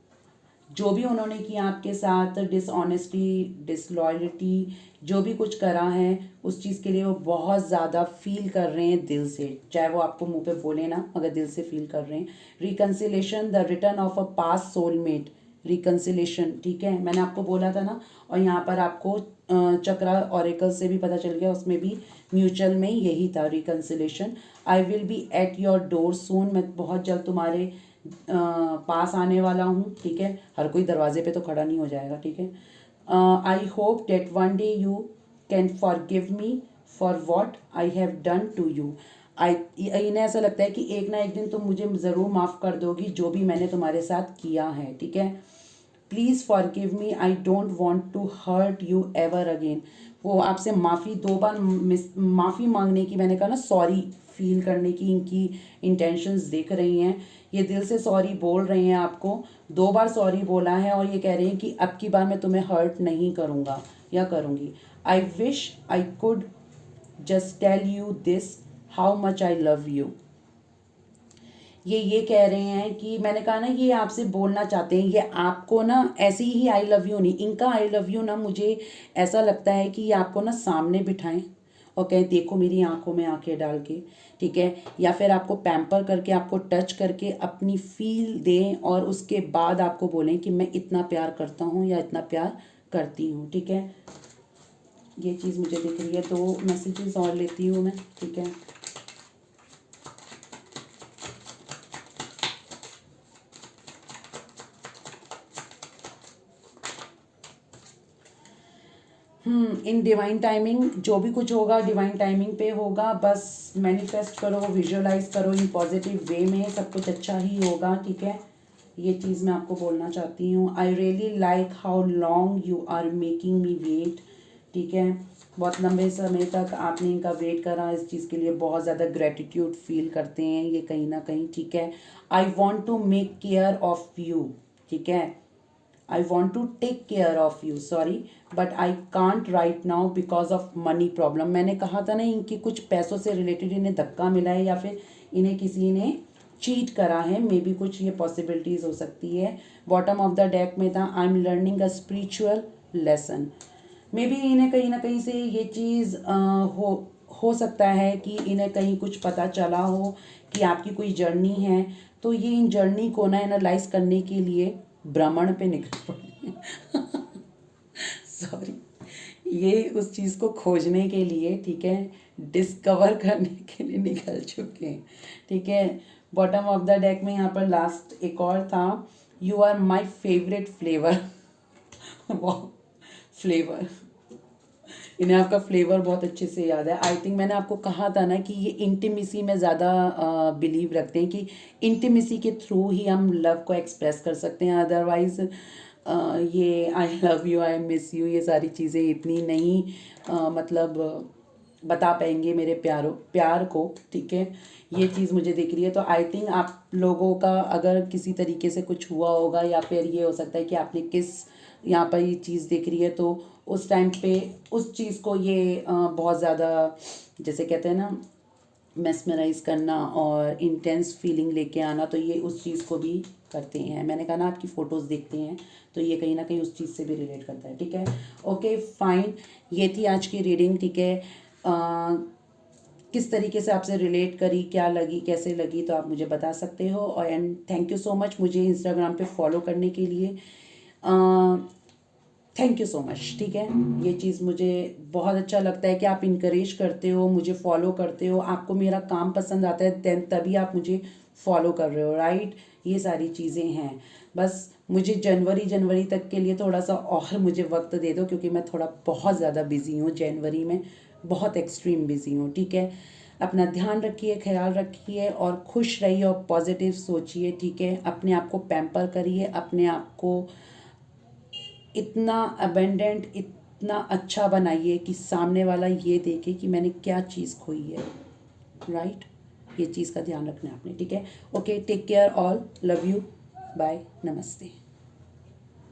जो भी उन्होंने किया आपके साथ, डिसऑनेस्टी, डिसलॉयल्टी, जो भी कुछ करा है उस चीज़ के लिए वो बहुत ज़्यादा फील कर रहे हैं दिल से, चाहे वो आपको मुंह पे बोले ना, मगर दिल से फील कर रहे हैं। Reconciliation, the return of a past soulmate, reconciliation, ठीक है, मैंने आपको बोला था ना। और यहाँ पर आपको चक्रा ऑरेकल से भी पता चल गया, उसमें भी म्यूचुअल में यही था reconciliation. I will be at your door soon, मैं बहुत जल्द तुम्हारे पास आने वाला हूँ, ठीक है। हर कोई दरवाजे पे तो खड़ा नहीं हो जाएगा, ठीक है। I hope that one day you can forgive me for what I have done to you. इन्हें ऐसा लगता है कि एक ना एक दिन तुम मुझे ज़रूर माफ़ कर दोगी जो भी मैंने तुम्हारे साथ किया है, ठीक है। Please forgive me, I don't want to hurt you ever again. वो आपसे माफ़ी 2 बार माफ़ी मांगने की, मैंने कहा ना सॉरी फील करने की इनकी इंटेंशंस दिख रही हैं। ये दिल से सॉरी बोल रहे हैं आपको, 2 बार सॉरी बोला है और ये कह रहे हैं कि अब की बार मैं तुम्हें हर्ट नहीं करूँगा या करूँगी। I wish I could just tell you this how much I love you. ये कह रहे हैं कि मैंने कहा ना ये आपसे बोलना चाहते हैं, ये आपको ना ऐसे ही आई लव यू नहीं, इनका आई लव यू ना मुझे ऐसा लगता है कि ये आपको ना सामने बिठाएं और कहें देखो मेरी आंखों में आंखें डाल के, ठीक है, या फिर आपको पैम्पर करके आपको टच करके अपनी फील दें और उसके बाद आपको बोलें कि मैं इतना प्यार करता हूँ या इतना प्यार करती हूँ, ठीक है। ये चीज़ मुझे दिख रही है। 2 मैसेजेस और लेती हूँ मैं, ठीक है। इन डिवाइन टाइमिंग जो भी कुछ होगा डिवाइन टाइमिंग पे होगा। बस मैनिफेस्ट करो, विजुअलाइज करो इन पॉजिटिव वे में, सब कुछ अच्छा ही होगा, ठीक है। ये चीज़ मैं आपको बोलना चाहती हूँ। I really like how long you are making me wait, ठीक है। बहुत लंबे समय तक आपने इनका वेट करा, इस चीज़ के लिए बहुत ज़्यादा ग्रेटिट्यूड फील करते हैं ये कहीं ना कहीं, ठीक है। I want to make care of you, ठीक है। I want to take care of you, sorry, but I can't right now because of money problem। मैंने कहा था ना इनकी कुछ पैसों से रिलेटेड इन्हें धक्का मिला है या फिर इन्हें किसी ने चीट करा है, मे बी कुछ ये पॉसिबिलिटीज़ हो सकती है। बॉटम ऑफ द डेक में था I am learning a spiritual lesson. May be इन्हें कहीं ना कहीं से ये चीज़ हो सकता है कि इन्हें कहीं कुछ पता चला हो कि आपकी कोई जर्नी है, तो ये इन जर्नी को ना एनालाइज करने के लिए भ्रमण पे निकल पड़े सॉरी, ये उस चीज़ को खोजने के लिए, ठीक है, डिस्कवर करने के लिए निकल चुके हैं, ठीक है। बॉटम ऑफ द डेक में यहाँ पर लास्ट एक और था, you are my favourite flavour flavour, इन्हें आपका फ्लेवर बहुत अच्छे से याद है। आई थिंक मैंने आपको कहा था ना कि ये इंटीमेसी में ज़्यादा बिलीव रखते हैं कि इंटीमेसी के थ्रू ही हम लव को एक्सप्रेस कर सकते हैं, अदरवाइज़ ये आई love you, I miss you, ये सारी चीज़ें इतनी नहीं मतलब बता पाएंगे मेरे प्यार को, ठीक है। ये चीज़ मुझे दिख रही है। तो आई थिंक आप लोगों का अगर किसी तरीके से कुछ हुआ होगा या फिर ये हो सकता है कि आपने किस यहाँ पर ये चीज़ दिख रही है, तो उस टाइम पे उस चीज़ को ये बहुत ज़्यादा जैसे कहते हैं ना मेस्मराइज करना और इंटेंस फीलिंग लेके आना, तो ये उस चीज़ को भी करते हैं। मैंने कहा ना आपकी फ़ोटोज़ देखते हैं तो ये कहीं ना कहीं उस चीज़ से भी रिलेट करता है, ठीक है। ओके फाइन, ये थी आज की रीडिंग, ठीक है। किस तरीके से आपसे रिलेट करी, क्या लगी, कैसे लगी, तो आप मुझे बता सकते हो। और and thank you so much मुझे इंस्टाग्राम पे फॉलो करने के लिए, थैंक यू सो मच, ठीक है। ये चीज़ मुझे बहुत अच्छा लगता है कि आप इनकरेज करते हो, मुझे फॉलो करते हो, आपको मेरा काम पसंद आता है देन तभी आप मुझे फॉलो कर रहे हो, राइट। ये सारी चीज़ें हैं। बस मुझे जनवरी तक के लिए थोड़ा सा और मुझे वक्त दे दो, क्योंकि मैं थोड़ा बहुत ज़्यादा बिजी हूँ, जनवरी में बहुत एक्सट्रीम बिजी हूँ, ठीक है। अपना ध्यान रखिए, ख्याल रखिए और खुश रहिए और पॉजिटिव सोचिए, ठीक है। अपने आप को पैम्पर करिए, अपने आप को इतना अबेंडेंट, इतना अच्छा बनाइए कि सामने वाला ये देखे कि मैंने क्या चीज़ खोई है, राइट। ये चीज़ का ध्यान रखना है आपने, ठीक है। Okay, take care all, love you, bye, नमस्ते।